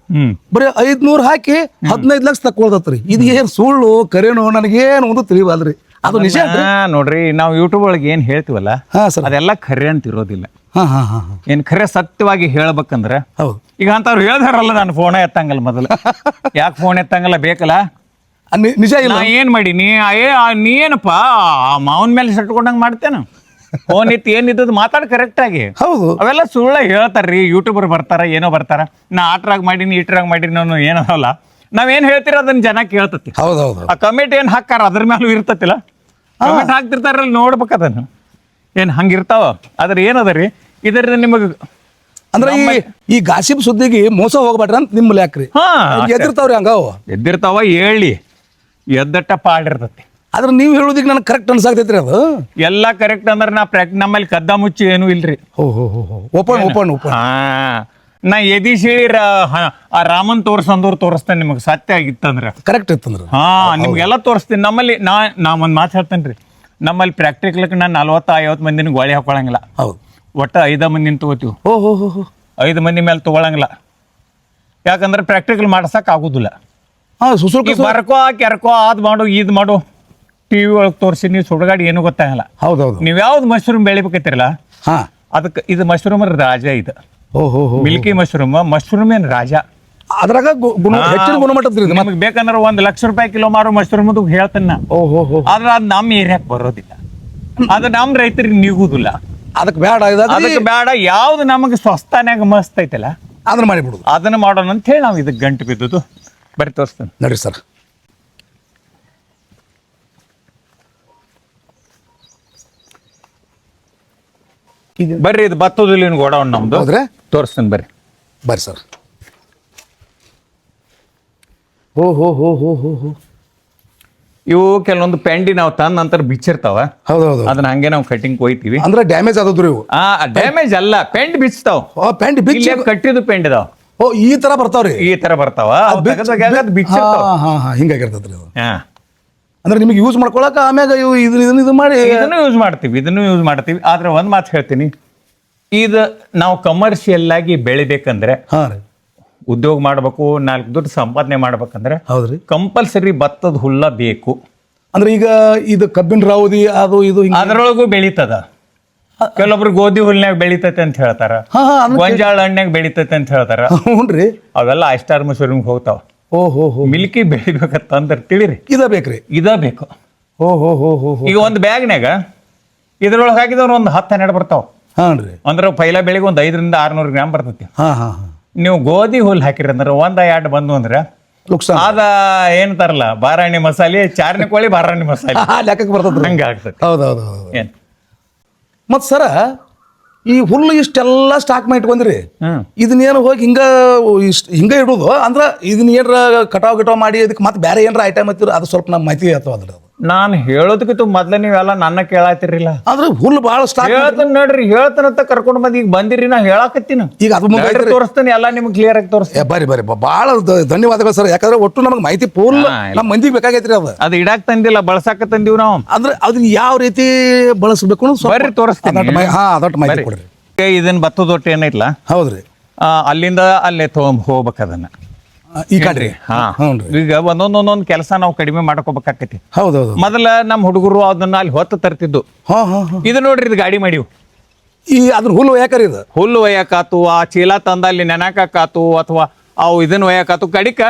ಬರೀ 500 ಹಾಕಿ 15 ಲಕ್ಷ ತಕ್ಕೊಳ್ದತ್ರಿ. ಇದು ಏನ್ ಸುಳ್ಳು ಕರೇನೋ ನನಗೇನು ಒಂದು ತಿಳಿವಲ್ರಿ. ಅದು ನಿಜ ನೋಡ್ರಿ. ನಾವು ಯೂಟ್ಯೂಬ್ ಒಳಗೆ ಏನ್ ಹೇಳ್ತೀವಲ್ಲ ಅದೆಲ್ಲ ಖರೆ ಅಂತ ಇರೋದಿಲ್ಲ. ಏನ್ ಖರೆ ಸತ್ಯವಾಗಿ ಹೇಳ್ಬೇಕಂದ್ರ ಈಗ ಅಂತವ್ರು ಹೇಳ್ದಾರಲ್ಲ, ನಾನು ಫೋನ್ ಎತ್ತಂಗಲ್ಲ ಮೊದಲು. ಯಾಕೆ ಫೋನ್ ಎತ್ತಂಗಲ್ಲ ಬೇಕಲ್ಲ, ನಿಜ ಇಲ್ಲ. ಏನ್ ಮಾಡಿ ನೀ ಏನಪ್ಪಾ ಮಾವನ್ ಮೇಲೆ ಸಟ್ಕೊಂಡಂಗ್ ಮಾಡ್ತೇನ? ಫೋನ್ ಎತ್ತಿ ಏನಿದ್ದದು ಮಾತಾಡ್ ಕರೆಕ್ಟ್ ಆಗಿ. ಹೌದು, ಅವೆಲ್ಲ ಸುಳ್ಳ ಹೇಳ್ತಾರ್ರಿ. ಯೂಟ್ಯೂಬರ್ ಬರ್ತಾರ, ಏನೋ ಬರ್ತಾರ, ನಾ ಆಟ್ರಾಗ ಮಾಡೀನಿ ಇಟ್ರಾಗ ಮಾಡೀನಿ ಅನ್ನೋ ಏನಲ್ಲ. ನಾವೇನ್ ಹೇಳ್ತೀರ ಅದನ್ನ ಜನ ಕೇಳ್ತತಿ. ಆ ಕಮೆಂಟ್ ಏನ್ ಹಾಕಾರ ಅದ್ರ ಮೇಲೂ ಇರ್ತತಿಲ್ಲ, ಕಮೆಂಟ್ ಹಾಕ್ತಿರ್ತಾರಲ್ಲ, ನೋಡ್ಬೇಕ ಅದನ್ನು. ಏನ್ ಹಂಗಿರ್ತಾವ. ಅದ್ರ ಏನದರಿ ಇದ್ರ ನಿಮಗ್ ಅಂದ್ರೆ ಈ ಗಾಸಿಪ್ ಸುದ್ದಿಗೆ ಮೋಸ ಹೋಗ್ಬೇಡ್ರಿ ಅಂತ ನಿಮ್ಮಲ್ಲಿ ಯಾಕ್ರಿ ಎದ್ದಿರ್ತಾವ್ರಿ? ಹಂಗ ಎದ್ದಿರ್ತಾವ, ಹೇಳಿ ಎದ್ದಟ್ಟ ಪಾಡಿರ್ತತಿ. ಆದ್ರೆ ನೀವು ಹೇಳೋದಿಕ್ಕೆ ನನಗೆ ಕರೆಕ್ಟ್ ಅನ್ಸಾಕತೈತ್ರಿ ಅದು. ಎಲ್ಲ ಕರೆಕ್ಟ್ ಅಂದ್ರೆ ನಮ್ಮಲ್ಲಿ ಕದ್ದ ಮುಚ್ಚಿ ಏನೂ ಇಲ್ರಿ. Open open open. ಹಾ, ನಾ ಎದಿ ಶೇಳಿ ಆ ರಾಮನ್ ತೋರ್ಸಂದವ್ರು ತೋರಿಸ್ತೇನೆ ನಿಮಗೆ ಸತ್ಯ ಆಗಿತ್ತಂದ್ರ. ಕರೆಕ್ಟ್ ಇತ್ತಂದ್ರೆ ಹಾ, ನಿಮ್ಗೆಲ್ಲ ತೋರಿಸ್ತೀನಿ. ನಮ್ಮಲ್ಲಿ ನಾ ಒಂದು ಮಾತು ಹೇಳ್ತೇನೆ ರೀ, ನಮ್ಮಲ್ಲಿ ಪ್ರಾಕ್ಟಿಕಲ್ಗೆ ನಾನು 40-50 ಮಂದಿನ ಗೋಳಿ ಹಾಕೊಳಂಗಿಲ್ಲ. ಹೌದು, ಒಟ್ಟು 5 ಮಂದಿನ ತಗೋತೀವಿ. ಓಹೋ 5 ಮಂದಿ ಮೇಲೆ ತಗೊಳಂಗಿಲ್ಲ. ಯಾಕಂದ್ರೆ ಪ್ರಾಕ್ಟಿಕಲ್ ಮಾಡ್ಸಕ್ ಆಗುದಿಲ್ಲ. ಸುಸುರು ಬರ್ಕೋ ಕೆರ್ಕೋ ಅದ್ ಮಾಡು ಇದ್ ಮಾಡು ಟಿವಿ ಒಳಗೆ ತೋರಿಸಿ ನೀವು ಸುಡಗಾಡಿ ಏನು ಗೊತ್ತಾಗಲ್ಲ. ಹೌದೌದು. ನೀವು ಯಾವ್ದು ಮಶ್ರೂಮ್ ಬೆಳಿಬೇಕೈತಿರಲ್ಲ ಹಾ, ಅದಕ್ಕೆ ಇದು ಮಶ್ರೂಮ್ ರಾಜ. ಇದು ಓಹೋ ಮಿಲ್ಕಿ ಮಶ್ರೂಮ್ ಏನ್ ರಾಜ. ಅದ್ರಾಗ ಹೆಚ್ಚಿನ ಗುಣಮಟ್ಟದ ನಮಗೆ ಬೇಕಂದ್ರೆ 1 ಲಕ್ಷ ರೂಪಾಯಿ ಕಿಲೋ ಮಾರೋ ಮಶ್ರೂಮ್ ಹೇಳ್ತೇನೆ ನಾ. ಓಹೋ, ಆದ್ರೆ ಅದು ನಮ್ಮ ಏರಿಯಾಕ್ ಬರೋದಿಲ್ಲ, ಅದು ನಮ್ಮ ರೈತರಿಗೆ ನಿಗುದಿಲ್ಲ. ಅದಕ್ಕೆ ಬೇಡ, ಅದಕ್ಕೆ ಬೇಡ. ಯಾವ್ದು ನಮಗೆ ಸ್ವಸ್ತಾನ್ಯಾಗ ಮಸ್ತ್ ಐತಲ್ಲ ಅದನ್ನ ಮಾಡಿಬಿಡುದು, ಅದನ್ನ ಮಾಡೋಣ ಅಂತ ಹೇಳಿ ನಾವು ಇದಕ್ಕೆ ಗಂಟು ಬಿದ್ದುದು. ಬರೀ ತೋರಿಸ್ತೇನೆ ನಡ್ರಿ ಸರ್. ಬರ್ರಿ, ಇದು ಭತ್ತದ ಗೋಡೌನ್ ನಮ್ದು. ಹೌದ್ರೆ, ತೋರಿಸ್ತೇನೆ ಬರ್ರಿ ಸರ್. ಓಹೋ ಇವು ಕೆಲವೊಂದು ಪೆಂಡಿ ನಾವು ತಂದ ನಂತರ ಬಿಚ್ಚಿರ್ತಾವ. ಹೌದೌದು. ಅದನ್ನ ಹಂಗೆ ನಾವು ಕಟಿಂಗ್ ಕೊಯ್ತೀವಿ. ಅಂದ್ರೆ ಡ್ಯಾಮೇಜ್ ಆದದ್ರಿ ಇವು. ಡ್ಯಾಮೇಜ್ ಅಲ್ಲ, ಪೆಂಡ್ ಬಿಚ್ತಾವ್. ಪೆಂಡ್ ಬಿಚ್ಚಿ ಕಟ್ಟಿದ್ದು ಪೆಂಡ್ ಇದಾವ. ಈ ತರ ಬರ್ತಾವ್ರಿ, ಈ ತರ ಬರ್ತಾವ. ಹಿಂಗಾಗಿರ್ತದ್ರಿ ಅದು. ಹಾ, ಅಂದ್ರೆ ನಿಮಗೆ ಯೂಸ್ ಮಾಡ್ಕೊಳಕ ಆಮ್ಯಾಗ ಇವು ಇದು ಮಾಡಿ ಇದನ್ನು ಯೂಸ್ ಮಾಡ್ತೀವಿ. ಆದ್ರೆ ಒಂದ್ ಮಾತು ಹೇಳ್ತೀನಿ, ಇದು ನಾವು ಕಮರ್ಷಿಯಲ್ ಆಗಿ ಬೆಳಿಬೇಕಂದ್ರೆ, ಹಾ ರೀ, ಉದ್ಯೋಗ ಮಾಡ್ಬೇಕು, 4 ದುಡ್ಡು ಸಂಪಾದನೆ ಮಾಡ್ಬೇಕಂದ್ರೆ ಹೌದ್ರಿ, ಕಂಪಲ್ಸರಿ ಭತ್ತದ ಹುಲ್ಲ ಬೇಕು. ಅಂದ್ರೆ ಈಗ ಇದು ಕಬ್ಬಿನ ರಾವುದಿ ಅದು ಇದು ಅದ್ರೊಳಗೂ ಬೆಳೀತದ. ಕೆಲವೊಬ್ರು ಗೋಧಿ ಹುಲ್ನ್ಯಾಗ ಬೆಳಿತೈತೆ ಅಂತ ಹೇಳ್ತಾರ, ಗೊಂಜಾಳ ಹಣ್ಣ್ಯಾಗ ಬೆಳಿತೈತೆ ಅಂತ ಹೇಳ್ತಾರ. ಹ್ಞೂನ್ರಿ, ಅವೆಲ್ಲ ಐಸ್ಟಾರ್ ಮಶ್ರೂಮ್ ಹೋಗ್ತಾವ. ಓಹೋ, ಮಿಲ್ಕಿ ಬೆಳಿಬೇಕಂತಂದ್ರೆ ತಿಳಿರಿ, ಇದ ಬೇಕ್ರಿ, ಇದ ಬೇಕು. ಓಹೋ. ಈಗ ಒಂದು ಬ್ಯಾಗ್ನ್ಯಾಗ ಇದ್ರೊಳಗೆ ಹಾಕಿದವ್ರು ಒಂದು 10-12 ಬರ್ತಾವ. ಹಾನ್ರಿ, ಅಂದ್ರೆ ಪೈಲ ಬೆಳಿಗ್ಗೆ ಒಂದು 500-600 ಗ್ರಾಮ್ ಬರ್ತೈತಿ. ಹಾ. ನೀವು ಗೋಧಿ ಹುಲ್ ಹಾಕಿರಿ ಅಂದ್ರೆ 1-2 ಬಂದು ಅಂದ್ರೆ ಲುಕ್ಸಾನ್. ಅದ ಏನಂತಾರಲ್ಲ, ಬಾರಾಣಿ ಮಸಾಲೆ, ಚಾರ್ನಿ ಕೋಳಿ ಬಾರಾಣಿ ಮಸಾಲೆ ಲೆಕ್ಕಕ್ಕೆ ಬರ್ತದ್ರಿ. ಹಂಗ ಆಗ್ತೈತಿ. ಹೌದೌದು. ಏನ್ ಮತ್ ಸರ, ಈ ಹುಲ್ಲು ಇಷ್ಟೆಲ್ಲ ಸ್ಟಾಕ್ ಮಾಡಿ ಇಟ್ಕೊಂಡ್ರಿ, ಇದನ್ನೇನು ಹೋಗಿ ಹಿಂಗ ಇಡುದು ಅಂದ್ರ ಇದನ್ನ ಏನ್ರ ಕಟಾವ್ ಮಾಡಿ ಅದಕ್ಕೆ ಮತ್ತೆ ಬೇರೆ ಏನ್ರ ಐಟಮ್ ಐತಿರ ಅದು ಸ್ವಲ್ಪ ನಮ್ಗೆ ಮಾಹಿತಿ ಅಥವಾ ಅದ್ರ ನಾನು ಹೇಳೋದಕ್ಕಿಂತ ಮೊದ್ಲ ನೀವೆಲ್ಲ ನನ್ನ ಕೇಳಾತಿರಿಲ್ಲ. ಅಂದ್ರೆ ಹುಲ್ಲು ಭಾಳ ಸ್ಟಾಕ್ ಹೇಳ್ತಾನೆ ನೋಡ್ರಿ, ಹೇಳ್ತಾನಂತ ಕರ್ಕೊಂಡು ಬಂದ್ ಈಗ ಬಂದಿರಿ, ನಾ ಹೇಳಾಕತ್ತೀನಿ. ಈಗ ಅದು ತೋರಿಸ್ತೇನೆ, ಎಲ್ಲ ನಿಮ್ಗೆ ಕ್ಲಿಯರ್ ಆಗಿ ತೋರಿಸ್ತೇನೆ. ಬರ್ರಿ ಭಾಳ ಧನ್ಯವಾದಗಳು ಸರ್. ಯಾಕಂದ್ರೆ ಒಟ್ಟು ನಮಗೆ ಮಾಹಿತಿ ಫುಲ್ ನಮ್ಮ ಮಂದಿಗೆ ಬೇಕಾಗೈತ್ರಿ. ಅದು ಇಡಾಕ್ ತಂದಿಲ್ಲ, ಬಳಸಾಕ ತಂದಿವ್ ನಾವು. ಅಂದ್ರೆ ಅದನ್ನ ಯಾವ ರೀತಿ ಬಳಸಬೇಕು ಬರ್ರಿ ತೋರಿಸ್ತೀನಿ. ಅದಟ್ಟು ಮಾಹಿತಿ ಕೊಡ್ರಿ. ಇದನ್ನ ಭತ್ತದ ಹೊಟ್ಟೆ ಏನೈತ್ಲ, ಹೌದ್ರಿ, ಅಲ್ಲಿಂದ ಅಲ್ಲೇ ಹೋಗ್ಬೇಕು ಅದನ್ನ ಈ ಕಡ್ರಿ. ಈಗ ಒಂದೊಂದೊಂದೊಂದ್ ಕೆಲಸ ನಾವು ಕಡಿಮೆ ಮಾಡ್ಕೋಬೇಕಾಕತಿ. ಹೌದೌದು. ಮೊದಲ ನಮ್ಮ ಹುಡುಗರು ಅದನ್ನ ಅಲ್ಲಿ ಹೊತ್ತು ತರ್ತಿದ್ದು. ಇದು ನೋಡ್ರಿ, ಇದು ಗಾಡಿ ಮಾಡಿವು. ಈ ಅದ್ರ ಹುಲ್ಲು ಒಯ್ಯಾಕರಿ, ಇದು ಹುಲ್ಲು ಒಯ್ಯಾಕಾತು, ಆ ಚೀಲ ತಂದ ಅಲ್ಲಿ ನೆನಕಾಕಾತು, ಅಥವಾ ಅವು ಇದನ್ನ ಒಯ್ಯಾಕಾತು. ಕಡಿಕ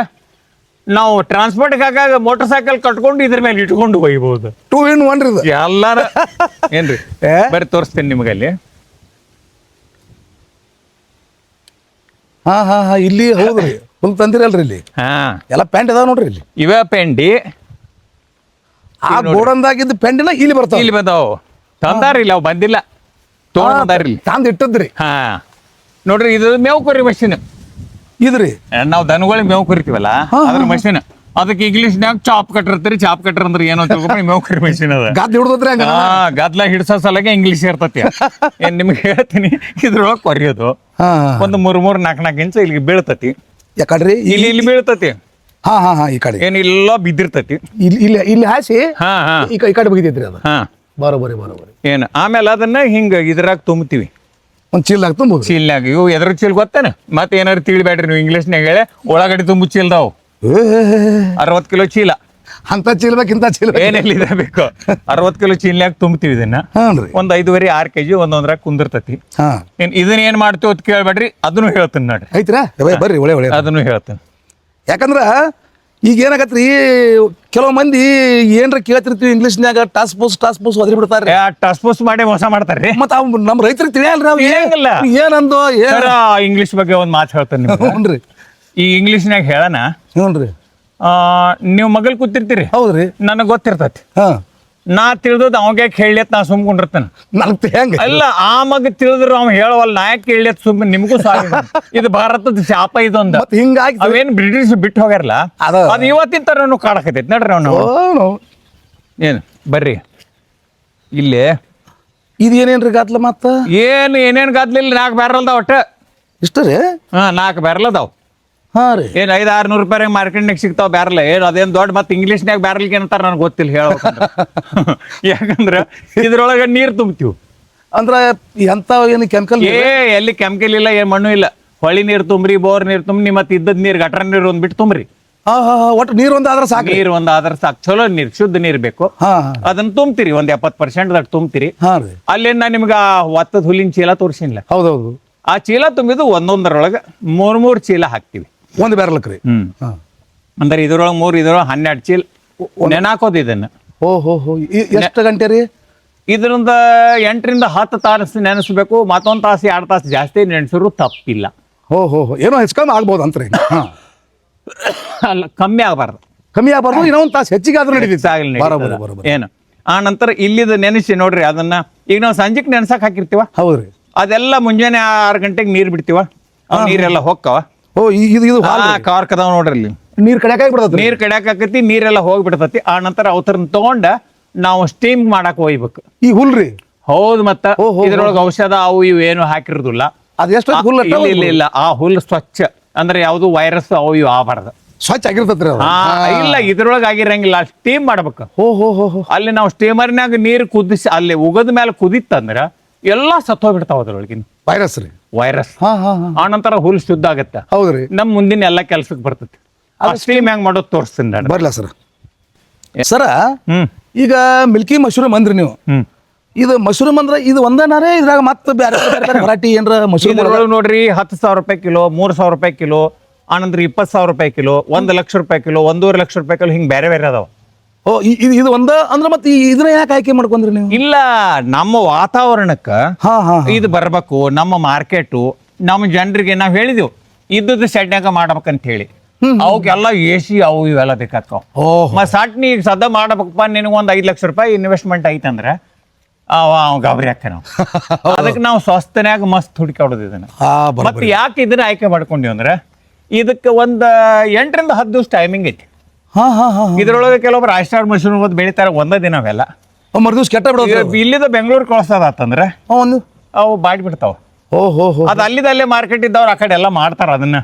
ನಾವು ಟ್ರಾನ್ಸ್ಪೋರ್ಟ್ ಹಾಕಾಗ ಮೋಟರ್ ಸೈಕಲ್ ಕಟ್ಕೊಂಡು ಇದ್ರ ಮೇಲೆ ಇಟ್ಕೊಂಡು ಒಯ್ಬಹುದು. 2 in 1 ಇದು ಎಲ್ಲಾರ ಏನ್ರಿ. ಬರೀ ತೋರಿಸ್ತೇನೆ ನಿಮ್ಗೆ ಅಲ್ಲಿ. ಹಾ ಇಲ್ಲಿ ಹೌದ್ರಿ, ಹುಲ್ ತಂದಿರಲ್ರಿ ಇಲ್ಲಿ. ಎಲ್ಲ ಪ್ಯಾಂಟ್ ಅದಾವ ನೋಡ್ರಿ ಇಲ್ಲಿ. ಇವೇ ಪೆಂಡಿ ಆ ಗೋಡನ್ದಾಗಿದ್ದ ಪೆಂಡಿನ ಇಲ್ಲಿ ಬರ್ತಾವ. ಇಲ್ಲಿ ಬಂದಾವ, ತಂದಾರಿಲ್ಲ, ಅವ್ ಬಂದಿಲ್ಲ, ತೊಗೊಂಡಾರಿಲ್ಲ, ತಂದ್ ಇಟ್ಟದ್ರಿ. ನೋಡ್ರಿ, ಇದು ಮೇವು ಕೊರಿ ಮಷಿನ್ ಇದ್ರಿ. ನಾವು ದನಗಳಿಗೆ ಮೇವು ಕೊರಿತೀವಲ್ಲ, ಅದ್ರ ಮಷಿನ್. ಅದಕ್ಕೆ ಇಂಗ್ಲಿಷ್ನ್ಯಾಗ ಚಾಪ್ ಕಟ್ಟಿರ್ತೀರಿ. ಚಾಪ್ ಕಟ್ರ ಅಂದ್ರೆ ಏನೋ ತಿಳ್ಕೊಂಡ್ರೆ ಮೇವು ಕರಿ ಮಷಿನ್ ಅದ. ಗದ್ದ ಹಿಡ್ದದ್ರಿ, ಗದ್ಲ ಹಿಡ್ಸೋ ಸಲಗೆ ಇಂಗ್ಲಿಷ್ ಇರ್ತತಿ. ಏನ್ ನಿಮ್ಗೆ ಹೇಳ್ತೀನಿ, ಇದ್ರೊಳಗೆ ಕೊರಿಯೋದು ಒಂದು 3-4 ಇಂಚ್ ಇಲ್ಲಿಗೆ ಬೀಳ್ತತಿ. ಯಾಕಡ್ರಿ ಇಲ್ಲಿ ಬೀಳ್ತತಿ. ಈ ಕಡೆ ಏನಿಲ್ಲ ಬಿದ್ದಿರ್ತತಿ. ಇಲ್ಲಿ ಹಾಸಿ ಈ ಕಡೆ ಬಗಿತೈತ್ರಿ ಅದು. ಬರೋಬರಿ. ಏನು ಆಮೇಲೆ ಅದನ್ನ ಹಿಂಗ ಇದ್ರಾಗ ತುಂಬ್ತೀವಿ, ಒಂದ್ ಚೀಲ್ದಾಗ ತುಂಬ. ಚೀಲ್ನಾಗ ಇವು ಎದ್ರ ಚೀಲ್ ಗೊತ್ತೇನ? ಮತ್ತೆ ಏನಾರು ತಿಳಿಬೇಡ್ರಿ ನೀವು ಇಂಗ್ಲಿಷ್ನಾಗ ಹೇಳಿ. ಒಳಗಡೆ ತುಂಬು ಚೀಲ್ದಾವು 60 ಕಿಲೋ ಚೀಲ. ಅಂತ ಚೀಲ್ಬೇಕಿಂತ ಚೀಲ ಏನೆಲ್ಲ ಬೇಕು. 60 ಕಿಲೋ ಚೀಲ್ನಾಗ ತುಂಬ್ತೀವಿ ಇದನ್ನ. ಒಂದ್ 5.5-6 kg ಒಂದೊಂದ್ರಾಗ ಕುಂದಿರ್ತತಿ. ಇದನ್ನ ಏನ್ ಮಾಡ್ತೀವಿ ಅಂತ ಕೇಳ್ಬೇಡ್ರಿ, ಅದನ್ನು ಹೇಳ್ತೀನಿ ನೋಡ್ರಿ. ಐತ್ರಾ? ಬರ್ರಿ, ಒಳ್ಳೆ ಅದನ್ನು ಹೇಳ್ತೀನಿ. ಯಾಕಂದ್ರ ಈಗ ಏನಾಗತ್ರಿ, ಕೆಲವು ಮಂದಿ ಏನ್ರ ಕೇಳ್ತಿರ್ತೀವಿ ಇಂಗ್ಲಿಷ್ನ್ಯಾಗ ಟಾಸ್ ಪೋಸ್ ಒದರಿ ಬಿಡ್ತಾರ್ರಿ. ಟಾಸ್ ಪೋಸ್ ಮಾಡಿ ಮೋಸ ಮಾಡ್ತಾರ್ರಿ. ಮತ್ತ ನಮ್ಮ ರೈತರಿಗೆ ತಿಳಿಯಲ್ರಿ ಅವ್ ಏನಂದು. ಇಂಗ್ಲಿಷ್ ಬಗ್ಗೆ ಒಂದ್ ಮಾತು ಹೇಳ್ತೇನೆ. ಹ್ಞೂನ್ರಿ, ಈ ಇಂಗ್ಲಿಷ್ನ್ಯಾಗ ಹೇಳಣ. ಹ್ಞೂನ್ರಿ, ನೀವು ಮಗಳು ಕೂತಿರ್ತೀರಿ. ಹೌದ್ರಿ, ನನಗ್ ಗೊತ್ತಿರ್ತತಿ. ನಾ ತಿಳಿದ್ ಅವಾಗ ಕೇಳತ್ ನಾ ಸುಮ್ಕೊಂಡಿರ್ತೇನೆ. ನನಗೆ ಹೆಂಗ ಅಲ್ಲ, ಆ ಮಗ ತಿಳಿದ್ರು ಅವ್ ಹೇಳವಲ್ಲ, ನಾ ಯಾಕೆ ಕೇಳತ್ ಸುಮ್ಮನೆ. ನಿಮಗೂ ಸಾಲ. ಇದು ಭಾರತದ ಶಾಪ ಇದೊಂದು. ಹಿಂಗಾಗಿ ಅವೇನ್ ಬ್ರಿಟಿಷ್ ಬಿಟ್ಟು ಹೋಗ್ಯಾರಲ್ಲ, ಅದು ಇವತ್ತಿನ ತರ ಕಾಡಕತೈತಿ ನೋಡ್ರಿ. ಅವ್ನು ಏನು ಬರ್ರಿ ಇಲ್ಲಿ ಇದೇನೇನ್ರಿ ಗಾತ್ಲ ಮತ್ತ ಏನೇನು ಗದ್ಲಿಲ್ಲ 4 ಬ್ಯಾರಲ್ ಅದಾವ ಒಟ್ಟು. ಇಷ್ಟ ರೀ? 4 ಬ್ಯಾರಲ್ ಅದಾವ. ಹಾಂ ರೀ. ಏನು 500-600 ರೂಪಾಯಿ ಮಾರ್ಕೆಟ್ನಾಗ ಸಿಗ್ತಾವ ಬ್ಯಾರಲ್. ಏನು ಅದೇನು ದೊಡ್ಡ ಮತ್ತೆ ಇಂಗ್ಲೀಷ್ನಾಗ ಬ್ಯಾರಲ್ಗೆ ಏನಂತಾರ ನನಗೆ ಗೊತ್ತಿಲ್ಲ ಹೇಳ್ಬೇಕಂದ್ರೆ. ಯಾಕಂದ್ರೆ ಇದ್ರೊಳಗೆ ನೀರು ತುಂಬ್ತೀವಿ. ಅಂದ್ರೆ ಎಂತ ಏನು ಕೆಮಿಕಲ್? ಎಲ್ಲಿ ಕೆಮಿಕಲ್ ಇಲ್ಲ, ಏನು ಮಣ್ಣು ಇಲ್ಲ. ಹೊಳಿ ನೀರು ತುಂಬ್ರಿ, ಬೋರ್ ನೀರು ತುಂಬ್ರಿ, ಮತ್ತೆ ಇದ್ದದ್ ನೀರು ಗಟರ ನೀರು ಒಂದ್ಬಿಟ್ಟು ತುಂಬ್ರಿ. ಒಟ್ಟು ನೀರು ಒಂದಾದ್ರೆ ಸಾಕು. ನೀರು ಒಂದಾದ್ರೆ ಸಾಕು. ಚಲೋ ನೀರು, ಶುದ್ಧ ನೀರು ಬೇಕು. ಅದನ್ನ ತುಂಬ್ತೀರಿ, ಒಂದ್ 70% ತುಂಬ್ತೀರಿ. ಹಾಂ ರೀ. ಅಲ್ಲಿಂದ ನಿಮ್ಗೆ ಒತ್ತದ ಹುಲ್ಲಿನ ಚೀಲ ತೋರಿಸಿಲ್ಲ. ಹೌದೌದು. ಆ ಚೀಲ ತುಂಬಿದ್ದು ಒಂದೊಂದರೊಳಗೆ 3 ಚೀಲ ಹಾಕ್ತಿವಿ. ಒಂದು ಬ್ಯಾರಲ್ಕ್ ರೀ? ಅಂದ್ರೆ ಇದ್ರೊಳಗೆ 3, ಇದ್ರೊಳಗೆ 12 ಚೀಲ ನೆನಾಕೋದು ಇದನ್ನ. ಓಹೋ. ಎಷ್ಟು ಗಂಟೆ ರೀ? ಇದರಿಂದ 8-10 ತಾಸು ನೆನೆಸ್ಬೇಕು. ಮತ್ತೊಂದು ತಾಸು 2 ತಾಸು ಜಾಸ್ತಿ ನೆನೆಸಿದ್ರು ತಪ್ಪಿಲ್ಲ. ಓಹೋ, ಏನೋ ಹೆಚ್ಚು ಆಗ್ಬೋದು ಅಂತ್ರಿ. ಅಲ್ಲ, ಕಮ್ಮಿ ಆಗಬಾರ್ದು. ಕಮ್ಮಿ ಆಗಬಾರ್ದು, ಇನ್ನೊಂದು ತಾಸು ಹೆಚ್ಚಿಗೆ ಆದ್ರೂ ನಡೀತಿತ್ತು. ಏನು ಆ ನಂತರ ಇಲ್ಲಿದ ನೆನೆಸಿ ನೋಡ್ರಿ. ಅದನ್ನ ಈಗ ನಾವು ಸಂಜೆಗೆ ನೆನ್ಸಕ್ ಹಾಕಿರ್ತೀವ. ಹೌದ್ರಿ. ಅದೆಲ್ಲ ಮುಂಜಾನೆ 6 ಗಂಟೆಗೆ ನೀರು ಬಿಡ್ತೀವ. ನೀರೆಲ್ಲ ಹೋಗ್ತಾವ. ಇದು ಕಾರ್ಕದಾವ ನೋಡ್ರಿ. ಇಲ್ಲಿ ನೀರ್ ಕಡ್ಯಾಕ ಬಿಡ್ತೈತಿ. ನೀರ್ ಕಡ್ಯಾಕ ಆಕತಿ, ನೀರೆಲ್ಲ ಹೋಗ್ಬಿಡ್ತತಿ. ಆ ನಂತರ ಅವತರನ್ನ ತಗೊಂಡ ನಾವು ಸ್ಟೀಮ್ ಮಾಡಕ್ ಹೋಗ್ಬೇಕು. ಈ ಹುಲ್ರಿ? ಹೌದು. ಮತ್ತ ಇದ್ರೊಳಗೆ ಔಷಧ ಅವು ಇವು ಏನು ಹಾಕಿರೋದಿಲ್ಲ. ಅದೆಷ್ಟು ಹುಲ್ಲು? ಇಲ್ಲ, ಆ ಹುಲ್ಲು ಸ್ವಚ್ಛ. ಅಂದ್ರೆ ಯಾವ್ದು ವೈರಸ್ ಅವು ಇವು ಆಗಬಾರ್ದು. ಸ್ವಚ್ಛ ಆಗಿರ್ತೈತ್ರಿ. ಇಲ್ಲ, ಇದ್ರೊಳಗೆ ಆಗಿರಂಗಿಲ್ಲ. ಸ್ಟೀಮ್ ಮಾಡ್ಬೇಕು. ಅಲ್ಲಿ ನಾವು ಸ್ಟೀಮರ್ನಾಗ ನೀರು ಕುದಿಸಿ ಅಲ್ಲಿ ಉಗದ ಮೇಲೆ ಕುದಿತ್ತಂದ್ರ ಎಲ್ಲಾ ಸತ್ತೋಗ್ಬಿಡ್ತಾವ ಅದ್ರೊಳಗಿನ ವೈರಸ್ ರೀ. ವೈರಸ್. ಆ ನಂತರ ಹುಲ್ ಶುದ್ಧ ಆಗತ್ತ. ಹೌದ್ರಿ. ನಮ್ ಮುಂದಿನ ಎಲ್ಲಾ ಕೆಲ್ಸಕ್ಕೆ ಬರ್ತೈತಿ. ಸ್ಟೀಮ್ ಹೆಂಗ್ ಮಾಡೋದು ತೋರಿಸ್ತೀನಿ ಬರ್ಲಾ ಸರ್. ಈಗ ಮಿಲ್ಕಿ ಮಶ್ರೂಮ್ ಅಂದ್ರಿ ನೀವು. ಇದು ಮಶ್ರೂಮ್ ಅಂದ್ರೆ ಇದು ಒಂದನಾರೇ ಇದ್ರಾಗ ಮತ್ತೆ ಬೇರೆ ವೆರೈಟಿ ಏನ್ರ ಮಶ್ರೂಮ್ ನೋಡ್ರಿ? 10,000 ರೂಪಾಯಿ ಕಿಲೋ, 3,000 ರೂಪಾಯಿ ಕಿಲೋ, ಆನಂತರ 20,000 ರೂಪಾಯಿ ಕಿಲೋ, 1 ಲಕ್ಷ ರೂಪಾಯಿ ಕಿಲೋ, 1.5 ಲಕ್ಷ ರೂಪಾಯಿ ಕಿಲೋ, ಹಿಂಗ್ ಬೇರೆ ಬೇರೆ ಅದಾವ. ಇದು ಒಂದ ಅಂದ್ರೆ ಮತ್ತೆ ಇದನ್ನ ಯಾಕೆ ಆಯ್ಕೆ ಮಾಡ್ಕೊಂಡ್ರಿ ನೀವು? ಇಲ್ಲ, ನಮ್ಮ ವಾತಾವರಣಕ್ಕ ಇದು ಬರ್ಬೇಕು. ನಮ್ಮ ಮಾರ್ಕೆಟು, ನಮ್ಮ ಜನರಿಗೆ ನಾವ್ ಹೇಳಿದೆವು ಇದ್ದದ್ದು ಸೆಡ್ನಾಗ ಮಾಡ್ಬೇಕಂತ ಹೇಳಿ. ಅವಕ್ಕೆಲ್ಲ AC ಅವು ಇವೆಲ್ಲ ಬೇಕಾಗ್ತಾವ. ಮತ್ತೆ ಸಟ್ ನೀ ಸದ್ದ ಮಾಡ್ಬೇಕಪ್ಪ, ನಿನಗೆ 1 ಲಕ್ಷ ರೂಪಾಯಿ ಇನ್ವೆಸ್ಟ್ಮೆಂಟ್ ಐತಂದ್ರೆ ಗಾಬರಿ ಹಾಕ ನಾವು. ಅದಕ್ಕೆ ನಾವು ಸ್ವಸ್ಥನ್ಯಾಗ ಮಸ್ತ್ ಹುಡುಕಾಡೋದು ಇದನ್ನ. ಮತ್ತೆ ಯಾಕೆ ಇದನ್ನ ಆಯ್ಕೆ ಮಾಡ್ಕೊಂಡಿವಿ ಅಂದ್ರೆ ಇದಕ್ಕೆ 8-10 ದಿವಸ ಟೈಮಿಂಗ್ ಐತಿ. ಇದ್ರೊಳಗೆ ಕೆಲವೊಬ್ರು ಆಸ್ಟಾರ್ ಮಶ್ರೂಮ್ ಓದ್ ಬೆಳಿತಾರ ಒಂದ ದಿನ ಅವೆಲ್ಲ. ಮರುದಿವ್ಸ ಕೆಟ್ಟ ಬಿಡೋದು. ಇಲ್ಲಿದ ಬೆಂಗಳೂರು ಕಳ್ಸೋದಾತಂದ್ರೆ ಅವು ಬಾಡ್ಬಿಡ್ತಾವ. ಅದು ಅಲ್ಲಿದಲ್ಲೇ ಮಾರ್ಕೆಟ್ ಇದ್ದವ್ರು ಆ ಕಡೆ ಎಲ್ಲ ಮಾಡ್ತಾರ ಅದನ್ನ.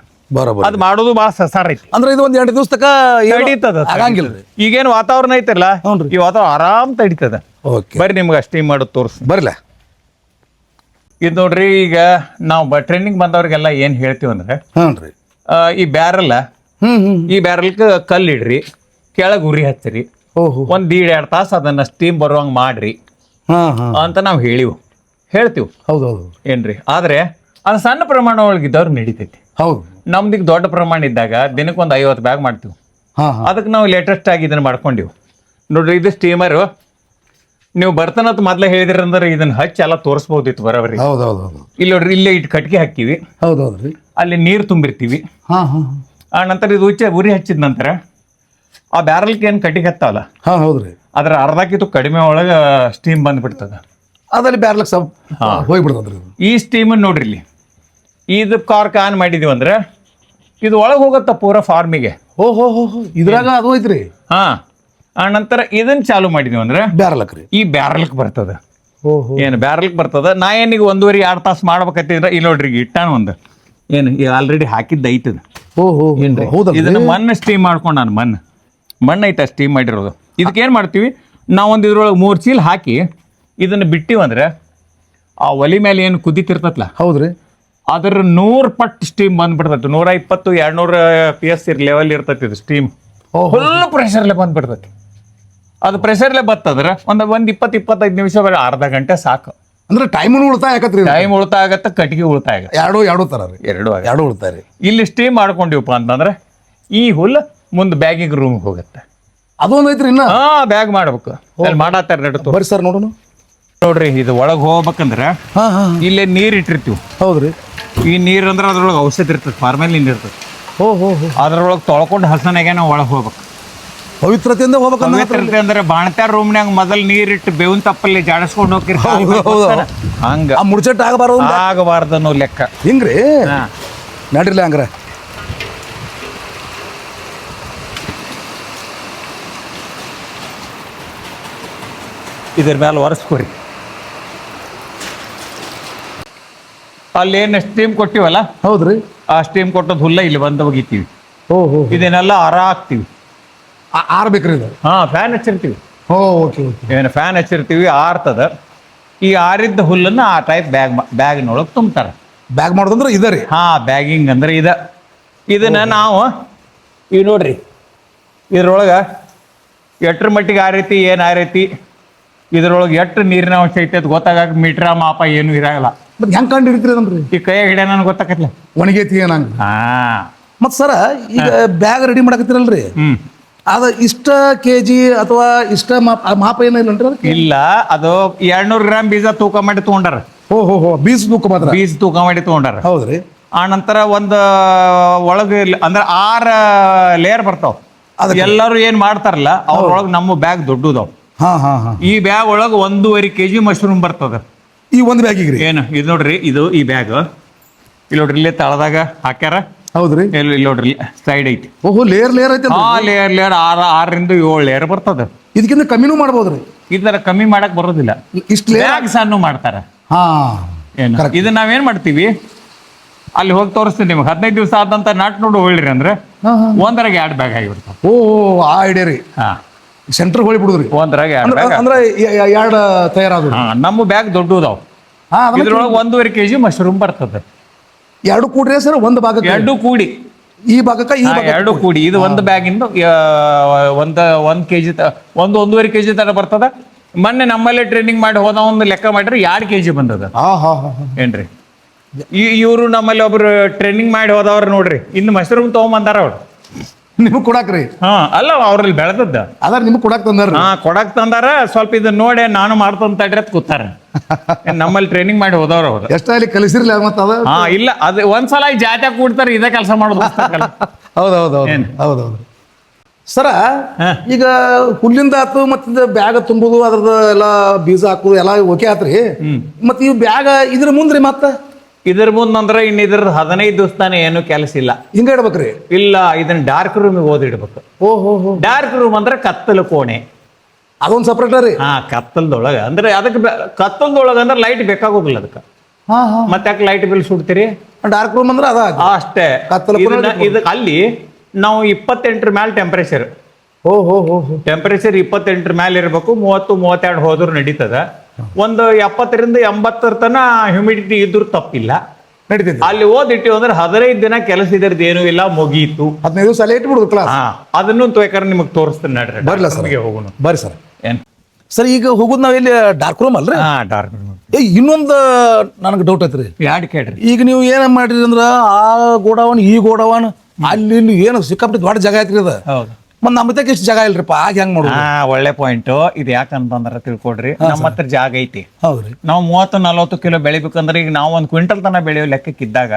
ಅದ್ ಮಾಡೋದು ಬಹಳ ಸಸಾರ ಐತಿ. ಅಂದ್ರೆ ಇದು 1-2 ದಿವಸ ತಕ ತಡೀತದ. ಈಗೇನು ವಾತಾವರಣ ಐತಿರಲ್ಲ, ಈ ವಾತಾವರಣ ಆರಾಮ್ ತಡೀತದ. ಬರ್ರಿ ನಿಮ್ಗೆ ಅಷ್ಟೇ ಮಾಡೋದು ತೋರ್ಸ್ ಬರ್ಲ. ಇದು ನೋಡ್ರಿ, ಈಗ ನಾವು ಟ್ರೈನಿಂಗ್ ಬಂದವ್ರಿಗೆಲ್ಲ ಏನ್ ಹೇಳ್ತೀವಿ ಅಂದ್ರೆ ಈ ಬ್ಯಾರಲ್, ಈ ಬ್ಯಾರಲ್ಗೆ ಕಲ್ಲು ಇಡ್ರಿ, ಕೆಳಗೆ ಉರಿ ಹಚ್ಚಿರಿ, 1-2 ತಾಸು ಅದನ್ನ ಸ್ಟೀಮ್ ಬರುವಂಗ ಮಾಡ್ರಿ ಅಂತ ನಾವು ಹೇಳ್ತೀವಿ. ಹೌದೌದು. ಏನ್ರಿ? ಆದ್ರೆ ಅದು ಸಣ್ಣ ಪ್ರಮಾಣ ಒಳಗಿದ್ದವ್ರು ನಡೀತೈತಿ. ಹೌದು. ನಮ್ದಿಗ್ ದೊಡ್ಡ ಪ್ರಮಾಣ ಇದ್ದಾಗ ದಿನಕ್ಕೆ 50 ಬ್ಯಾಗ್ ಮಾಡ್ತೀವಿ. ಅದಕ್ಕೆ ನಾವು ಲೇಟೆಸ್ಟ್ ಆಗಿ ಇದನ್ನ ಮಾಡ್ಕೊಂಡಿವಿ ನೋಡ್ರಿ. ಇದು ಸ್ಟೀಮರ್. ನೀವು ಬರ್ತನತ್ ಮೊದ್ಲೇ ಹೇಳಿದ್ರಿ ಅಂದ್ರೆ ಇದನ್ನ ಹಚ್ಚಿ ಎಲ್ಲ ತೋರಿಸ್ಬೋದಿತ್ತು ಬರೋಬ್ರಿ. ಇಲ್ಲಿ ನೋಡ್ರಿ, ಇಲ್ಲೇ ಇಟ್ಟು ಕಟ್ಗೆ ಹಾಕಿವಿ. ಹೌದೌದ್ರಿ. ಅಲ್ಲಿ ನೀರು ತುಂಬಿರ್ತೀವಿ. ಆ ನಂತರ ಇದು ಉರಿ ಹಚ್ಚಿದ ನಂತರ ಆ ಬ್ಯಾರಲ್ಗೆ ಏನು ಕಟ್ಟಿಗೆ ಹತ್ತಾವಲ್ಲ, ಹೌದ್ರಿ, ಅದ್ರ ಅರ್ಧಕ್ಕಿಂತ ಕಡಿಮೆ ಒಳಗೆ ಸ್ಟೀಮ್ ಬಂದ್ಬಿಡ್ತದ. ಅದ್ರಲ್ಲಿ ಬ್ಯಾರಲ್ಗೆ ಹೋಗ್ಬಿಡ್ತದ್ರಿ. ಈ ಸ್ಟೀಮ್ ನೋಡ್ರಿ, ಇಲ್ಲಿ ಇದು ಕಾರ್ಕ್ ಆನ್ ಮಾಡಿದೀವಿ ಅಂದ್ರೆ ಇದು ಒಳಗೆ ಹೋಗತ್ತ ಪೂರಾ ಫಾರ್ಮಿಗೆ. ಇದ್ರಾಗ ಅದು ಐತ್ರಿ. ಆ ನಂತರ ಇದನ್ನ ಚಾಲು ಮಾಡಿದೀವಿ ಅಂದ್ರೆ ಬ್ಯಾರಲ್ಕ್ ರೀ. ಈ ಬ್ಯಾರಲ್ಕ್ ಬರ್ತದ. ಏನು ಬ್ಯಾರಲ್ಕ್ ಬರ್ತದ. ನಾ ಏನೀಗ 1.5-2 ತಾಸು ಮಾಡ್ಬೇಕಂತಿದ್ರೆ ಇಲ್ಲಿ ನೋಡ್ರಿ, ಇಟ್ಟಾನ ಒಂದು ಏನು ಆಲ್ರೆಡಿ ಹಾಕಿದ್ದ ಐತದ. ಇದನ್ನ ಮಣ್ಣು ಸ್ಟೀಮ್ ಮಾಡ್ಕೊಂಡು ನಾನು ಮಣ್ಣು ಐತ ಸ್ಟೀಮ್ ಮಾಡಿರೋದು. ಇದಕ್ಕೆ ಏನು ಮಾಡ್ತೀವಿ ನಾವು, ಒಂದು ಇದ್ರೊಳಗೆ 3 ಚೀಲ ಹಾಕಿ ಇದನ್ನ ಬಿಟ್ಟಿವಂದ್ರೆ ಆ ಒಲಿ ಮೇಲೆ ಏನು ಕುದಿತಿರ್ತತ್ಲ, ಹೌದ್ರಿ, ಅದ್ರ 100 ಪಟ್ಟು ಸ್ಟೀಮ್ ಬಂದ್ಬಿಡ್ತೈತಿ. 120-200 PS ಲೆವೆಲ್ ಇರ್ತೈತಿ ಇದು ಸ್ಟೀಮ್. ಫುಲ್ ಪ್ರೆಷರ್ಲೆ ಬಂದ್ಬಿಡ್ತೈತಿ. ಅದು ಪ್ರೆಷರ್ಲೆ ಬರ್ತದ್ರೆ ಒಂದು 20-25 ನಿಮಿಷ, ಬರೀ ಅರ್ಧ ಗಂಟೆ ಸಾಕು. ಅಂದ್ರೆ ಟೈಮ್ ಉಳಿತಾಯ ಆಗತ್ರಿ. ಟೈಮ್ ಉಳಿತಾಯ ಆಗತ್ತೆ, ಕಟ್ಟಿಗೆ ಉಳಿತಾಯ ಆಗತ್ತೆ. ಎರಡು ತರ ರೀ. ಎರಡು ಉಳಿತಾಯ ರೀ. ಇಲ್ಲಿ ಸ್ಟೀಮ್ ಮಾಡ್ಕೊಂಡಿವಪ್ಪ ಅಂತಂದ್ರೆ ಈ ಹುಲ್ಲು ಮುಂದೆ ಬ್ಯಾಗಿಗೆ ರೂಮ್ಗೆ ಹೋಗುತ್ತೆ. ಅದೊಂದು ಐತ್ರಿ. ಇನ್ನ ಬ್ಯಾಗ್ ಮಾಡ್ಬೇಕು. ಅಲ್ಲಿ ಮಾಡತ್ತಾರ ನಡೀತು. ಬರ್ರಿ ಸರ್ ನೋಡೋಣ. ನೋಡ್ರಿ, ಇದು ಒಳಗೆ ಹೋಗ್ಬೇಕಂದ್ರೆ ಇಲ್ಲೇ ನೀರು ಇಟ್ಟಿರ್ತೀವಿ. ಹೌದ್ರಿ. ಈ ನೀರು ಅಂದ್ರೆ ಅದ್ರೊಳಗೆ ಔಷಧಿ ಇರ್ತದೆ, ಫಾರ್ಮಲಿನ್ ಇರ್ತದೆ. ಅದ್ರೊಳಗೆ ತೊಳ್ಕೊಂಡು ಹಸನಾಗೆ ನಾವು ಒಳಗೆ ಹೋಗ್ಬೇಕು. ಪವಿತ್ರತೆಯಿಂದ ಹೋಗ್ಬೇಕು. ಅಂದ್ರೆ ಬಾಣತ್ಯಾರ ರೂಮ್ನಾಗ ಮೊದಲು ನೀರಿಟ್ಟು ಬೇವಿನ ತಪ್ಪಲ್ಲಿ ಜಾಡಿಸ್ಕೊಂಡು ಹೋಗಿರ್ತಾರೆ. ಹಂಗ ಮುಡ್ಚೆಟ್ ಆಗಬಾರ್ದು ಅನ್ನೋ ಲೆಕ್ಕ. ಹಿಂಗ್ರಿ ನಡ್ರಿಲ್ಲ ಹಂಗ್ರ. ಇದ್ರ ಮೇಲೆ ಒರೆಸ್ಕೊರಿ. ಅಲ್ಲಿ ಏನು ಸ್ಟೀಮ್ ಕೊಟ್ಟಿವಲ್ಲ, ಹೌದ್ರಿ. ಆ ಸ್ಟೀಮ್ ಕೊಟ್ಟದ್ದು ಹುಲ್ಲ ಇಲ್ಲಿ ಬಂದು ಒಗಿತೀವಿ. ಓಹೋ, ಇದನ್ನೆಲ್ಲ ಆರ ಹಾಕ್ತಿವಿ. ಆರ್ಬೇಕ್ರಿ ಇದು? ಫ್ಯಾನ್ ಹಚ್ಚಿರ್ತೀವಿ. Okay okay. ಏನು ಫ್ಯಾನ್ ಹಚ್ಚಿರ್ತೀವಿ, ಆರ್ತದ. ಈ ಆರಿದ್ದ ಹುಲ್ಲನ್ನು ಆ ಟೈಪ್ ಬ್ಯಾಗ್ನೊಳಗೆ ತುಂಬ್ತಾರೆ. ಬ್ಯಾಗ್ ಮಾಡೋದಂದ್ರೆ ಇದೆ ರೀ? ಬ್ಯಾಗಿಂಗ್ ಅಂದ್ರೆ ಇದನ್ನ ನಾವು ಈಗ ನೋಡ್ರಿ, ಇದ್ರೊಳಗೆ ಎಟ್ರ ಮಟ್ಟಿಗೆ ಆರೈತಿ, ಏನು ಆರೈತಿ, ಇದ್ರೊಳಗೆ ಎಷ್ಟು ನೀರಿನ ಅಂಶ ಐತೆ ಅದು ಗೊತ್ತಾಗಕ್ಕೆ ಮೀಟ್ರ ಮಾಪ ಏನು ಇರಂಗಿಲ್ಲ. ಮತ್ತೆ ಹೆಂಗೆ ಕಂಡು ಹಿಡಿತೀರಿ ಅದನ್ರಿ? ಈ ಕೈಯಾಗ ಹಿಡಿಯ ನನಗೆ ಗೊತ್ತಾಗತ್ಲ, ಒಣಗೈತಿ ಏನಂಗ. ಮತ್ತು ಸರ, ಈಗ ಬ್ಯಾಗ್ ರೆಡಿ ಮಾಡಕತ್ತೀರಲ್ರಿ, ಅದು ಇಷ್ಟ ಕೆಜಿ ಅಥವಾ ಇಷ್ಟ ಮಾಪ ಏನಿಲ್ಲನ್ರಿ ಅದಕ್ಕೆ? ಇಲ್ಲ, ಅದು 200 ಗ್ರಾಮ್ ಬೀಜ ತೂಕ ಮಾಡಿ ತೊಗೊಂಡಾರ. ಓಹೋ, ಬೀಜ ತೂಕ ಮಾತ್ರ? ಬೀಜ ತೂಕ ಮಾಡಿ ತೊಗೊಂಡಾರ. ಹೌದ್ರಿ. ಆ ನಂತರ ಒಂದು ಒಳಗೆ ಅಂದ್ರೆ 6 ಲೇಯರ್ ಬರ್ತಾವ. ಎಲ್ಲರೂ ಏನ್ ಮಾಡ್ತಾರಲ್ಲ ಅವ್ರೊಳಗೆ ನಮ್ಮ ಬ್ಯಾಗ್ ದೊಡ್ಡದವ್. ಈ ಬ್ಯಾಗ್ ಒಳಗೆ 1.5 kg ಮಶ್ರೂಮ್ ಬರ್ತದ. ಈ ಒಂದು ಬ್ಯಾಗಿಗೆ ಏನು ಇದು ನೋಡ್ರಿ, ಇದು ಈ ಬ್ಯಾಗ್ ಇಲ್ಲಿ ನೋಡ್ರಿ, ಇಲ್ಲೇ ತಳದಾಗ ಹಾಕ್ಯಾರ. ಹೌದ್ರಿ. ಇಲ್ಲಿ ನೋಡ್ರಿ ಸೈಡ್ ಐತಿ. ಓಹೋ, ಲೇಯರ್ ಐತಿ. ಲೇಯರ್ 6 ರಿಂದ 7 ಲೇಯರ್ ಬರ್ತದ. ಇದಕ್ಕಿಂತ ಕಮ್ಮಿನೂ ಮಾಡ್ಬೋದ್ರಿ? ಈ ತರ ಕಮ್ಮಿ ಮಾಡಕ್ ಬರೋದಿಲ್ಲ. ಇಷ್ಟು ಬ್ಯಾಗ್ ಸಣ್ಣ ಮಾಡ್ತಾರ. ಏನು ಇದನ್ನ ನಾವೇನ್ ಮಾಡ್ತೀವಿ, ಅಲ್ಲಿ ಹೋಗಿ ತೋರಿಸ್ತೀನಿ ನಿಮ್ಗೆ. 15 ದಿವಸ ಆದಂತ ನಾಟ್ ನೋಡು ಹೇಳಿರಿ ಅಂದ್ರೆ 1 2 ಬ್ಯಾಗ್ ಆಗಿಬಿಡ್ತಾವ. ಓ, ಆ ಐಡಿಯಾ ರೀ. ಸೆಂಟರ್ ಹೊಳಿ ಬಿಡುದ್ರಿ 1 2 ಬ್ಯಾಗ್ ಅಂದ್ರೆ 2 ತಯಾರಾದ. ನಮ್ಮ ಬ್ಯಾಗ್ ದೊಡ್ಡದಾವ್. ಇದ್ರೊಳಗೆ 1.5 kg ಮಶ್ರೂಮ್ ಬರ್ತದೆ. 2 ಕೂಡ್ರಿ ಸರ್? ಒಂದು ಭಾಗಕ್ಕೆ 2 ಕೂಡಿ, ಈ ಭಾಗಕ್ಕೆ 2 ಕೂಡಿ. ಇದು ಒಂದು ಬ್ಯಾಗಿಂದ 1 kg 1.5 kg ತರ ಬರ್ತದ. ಮೊನ್ನೆ ನಮ್ಮಲ್ಲೇ ಟ್ರೈನಿಂಗ್ ಮಾಡಿ ಹೋದ ಒಂದು ಲೆಕ್ಕ ಮಾಡಿದ್ರೆ 2 kg ಬಂದದ. ಏನ್ರಿ, ಇವರು ನಮ್ಮಲ್ಲಿ ಒಬ್ರು ಟ್ರೈನಿಂಗ್ ಮಾಡಿ ಹೋದವ್ರು ನೋಡ್ರಿ, ಇನ್ನು ಮಶ್ರೂಮ್ ತಗೊಂಬಂದಾರ ಅವ್ರು ನಿಮ್ಗೆ ಕೊಡಾಕ್ರಿ. ಅಲ್ಲ, ಅವ್ರಲ್ಲಿ ಬೆಳೆದದ್ದ ಅದ ನಿಮ್ಗೆ ಕೊಡಾಕ್ ತಂದಾರ? ಕೊಡಾಕ್ ತಂದಾರ. ಸ್ವಲ್ಪ ಇದನ್ನ ನೋಡಿ ನಾನು ಮಾಡ್ತಂತ ಕೂತಾರ. ನಮ್ಮಲ್ಲಿ ಟ್ರೈನಿಂಗ್ ಮಾಡಿ ಹೋದವ್ರು ಅವ್ರು. ಎಷ್ಟಾಗಲಿ ಕಲಿಸಿರ್ಲಿ ಮತ್ತ ಅದ? ಇಲ್ಲ, ಅದು ಒಂದ್ಸಲ ಈ ಜಾತ್ಯಾಗ ಕೂಡ್ತಾರೆ, ಇದೇ ಕೆಲಸ ಮಾಡೋದು. ಹೌದೌದು ಸರ. ಈಗ ಹುಲ್ಲಿಂದ ಆತು, ಮತ್ತೆ ಬ್ಯಾಗ್ ತುಂಬುದು, ಅದ್ರದ್ದು ಎಲ್ಲ ಬೀಜ ಹಾಕುದು ಎಲ್ಲ ಓಕೆ ಆತ್ರಿ. ಮತ್ತೆ ಈ ಬ್ಯಾಗ್ ಇದ್ರ ಮುಂದ್ರಿ ಮತ್ತೆ ಇದ್ರ ಮುಂದಂದ್ರೆ ಇನ್ನು ಇದ್ರ 15 ದಿವಸ ತಾನೇ ಏನು ಕೆಲಸ ಇಲ್ಲ. ಹಿಂಗ ಇಡ್ಬೇಕ್ರಿ? ಇಲ್ಲ, ಇದನ್ನ ಡಾರ್ಕ್ ರೂಮಿಗೆ ಓದಿಡ್ಬೇಕು. ಓಹೋ, ಡಾರ್ಕ್ ರೂಮ್ ಅಂದ್ರೆ ಕತ್ತಲು ಕೋಣೆ. ಅದೊಂದು ಸಪ್ರೇಟ್ ರೀ? ಕತ್ತಲ್ದೊಳಗ ಅಂದ್ರೆ ಅದಕ್ಕೆ ಕತ್ತಲ್ದೊಳಗ ಅಂದ್ರೆ ಲೈಟ್ ಬೇಕಾಗೋದಿಲ್ಲ ಅದಕ್ಕೆ. ಮತ್ತೆ ಯಾಕೆ ಲೈಟ್ ಬಿಲ್ ಸುಡ್ತೀರಿ? ಡಾರ್ಕ್ ರೂಮ್ ಅಂದ್ರೆ ಅಷ್ಟೇ. ಇದಕ್ಕೆ ಅಲ್ಲಿ ನಾವು 28 ಮ್ಯಾಲ ಟೆಂಪರೇಚರ್. ಟೆಂಪರೇಚರ್ 28 ಮ್ಯಾಲ ಇರ್ಬೇಕು. 30 32 ಹೋದ್ರು ನಡೀತದ. ಒಂದು 70 ರಿಂದ 80 ತನ ಹ್ಯೂಮಿಡಿಟಿ ಇದ್ರು ತಪ್ಪಿಲ್ಲ, ನಡೀತೈತಿ. ಅಲ್ಲಿ ಓದಿಟ್ಟಿವಿ ಅಂದ್ರೆ 15 ದಿನ ಕೆಲಸ ಇದ್ರದ್ದು ಏನೂ ಇಲ್ಲ, ಮುಗೀತು. 15 ದಿವಸ ಅಲ್ಲೇ ಇಟ್ಬಿಡುದು ಕ್ಲಾಸ್. ಅದನ್ನು ಬೇಕಾದ್ರೆ ನಿಮಗೆ ತೋರಿಸ್ತೀನಿ ನಡ್ರಿ. ಬರ್ಲ ಸರ್, ಹೋಗೋಣ ಬರ್ರಿ ಸರ್. ಏನ್ ಸರ್, ಈಗ ಹೋಗುದು ನಾವೆಲ್ಲಿ ಡಾರ್ಕ್ ರೂಮ್ ಅಲ್ರಿ? Dark room. ಇನ್ನೊಂದು ನನಗೆ ಡೌಟ್ ಐತ್ರಿ. ಯಾಡ್ ಕೇಳ್ರಿ. ಈಗ ನೀವು ಏನ ಮಾಡಿರಿ ಅಂದ್ರ ಆ ಗೋಡಾವನ್ ಈ ಗೋಡಾವನ್ ಅಲ್ಲಿ ಇಲ್ಲಿ ಏನು ಸಿಕ್ಕಾಪಟ್ಟೆ ದೊಡ್ಡ ಜಾಗ ಐತ್ರಿ ಅದು. ಹೌದು. ಮತ್ ನಮ್ಮ ತಕ್ಕ ಇಷ್ಟು ಜಾಗ ಇಲ್ರಿಪ್ಪ, ಆಗ ಹೆಂಗ್ ಮಾಡೋದು? ಒಳ್ಳೆ ಪಾಯಿಂಟ್. ಇದು ಯಾಕಂತಂದ್ರ ತಿಳ್ಕೊಡ್ರಿ, ನಮ್ಮ ಹತ್ರ ಜಾಗ ಐತಿ. ಹೌದ್ರಿ. ನಾವು 30-40 ಕಿಲೋ ಬೆಳಿಬೇಕಂದ್ರೆ ಈಗ ನಾವು 1 ಕ್ವಿಂಟಲ್ ತನ ಬೆಳೆಯೋ ಲೆಕ್ಕಕ್ಕಿದ್ದಾಗ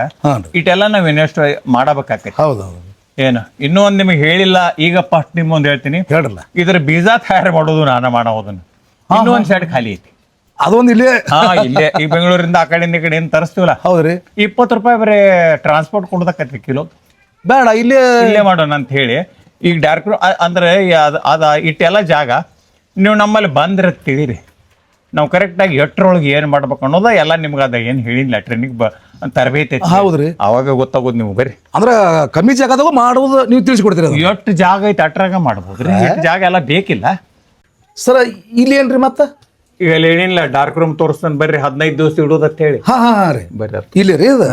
ಇಟ್ಟೆಲ್ಲ ನಾವು ಇನ್ವೆಸ್ಟ್ ಮಾಡಬೇಕಾಗ್ತೈತಿ. ಹೌದೌದು. ಏನು ಇನ್ನೂ ಒಂದ್ ನಿಮಗೆ ಹೇಳಿಲ್ಲ, ಈಗ ಫಸ್ಟ್ ನಿಮ್ಗೊಂದು ಹೇಳ್ತೀನಿ. ಹೇಳ್ರಲ್ಲ. ಇದ್ರ ಬೀಜ ತಯಾರು ಮಾಡೋದು ನಾನು ಮಾಡೋದನ್ನ. ಇನ್ನೂ ಒಂದ್ ಸೈಡ್ ಖಾಲಿ ಐತಿ. ಅದೊಂದು ಇಲ್ಲೇ ಇಲ್ಲೇ ಈ ಬೆಂಗಳೂರಿಂದ ಆ ಕಡೆಯಿಂದ ಈ ಕಡೆ ಏನ್ ತರಿಸ್ತೀವಲ್ಲ. ಹೌದ್ರಿ. 20 ರೂಪಾಯಿ ಬರೀ ಟ್ರಾನ್ಸ್ಪೋರ್ಟ್ ಕೊಡೋದಕ್ಕೈತಿ ಕಿಲೋ. ಬೇಡ, ಇಲ್ಲೇ ಮಾಡೋಣ ಅಂತ ಹೇಳಿ ಈಗ ಡಾರ್ಕ್ ರೂಮ್ ಅಂದ್ರೆ ಅದ ಇಟ್ಟೆಲ್ಲ ಜಾಗ ನೀವು ನಮ್ಮಲ್ಲಿ ಬಂದ್ರೆ ತಿಳಿರಿ. ನಾವು ಕರೆಕ್ಟಾಗಿ ಎಷ್ಟರೊಳಗೆ ಏನು ಮಾಡ್ಬೇಕು ಅನ್ನೋದ ಎಲ್ಲ ನಿಮ್ಗೆ ಅದ ಏನು ಹೇಳಿಲ್ಲ, ಟ್ರೈನಿಂಗ್ ತರಬೇತಿ. ಹೌದ್ರಿ. ಅವಾಗ ಗೊತ್ತಾಗೋದು ನೀವು ಬರ್ರಿ. ಅಂದ್ರೆ ಕಮ್ಮಿ ಜಾಗದಾಗ ಮಾಡುವುದು ನೀವು ತಿಳಿಸ್ಕೊಡ್ತೀರಿ. ಎಷ್ಟು ಜಾಗ ಐತೆ ಅಟ್ರಾಗ ಮಾಡ್ಬೋದ್ರಿ. ಜಾಗ ಎಲ್ಲ ಬೇಕಿಲ್ಲ ಸರ್. ಇಲ್ಲಿ ಏನ್ರಿ ಮತ್ತೆ ಈಗ ಏನಿಲ್ಲ, ಡಾರ್ಕ್ ರೂಮ್ ತೋರಿಸ್ತಾನೆ ಬರ್ರಿ. 15 ದಿವಸ ಇಡೋದತ್ತ ಹೇಳಿ. ರೀ ಬರ್ರಿ. ಇಲ್ಲಿ ರೀ ಅದು.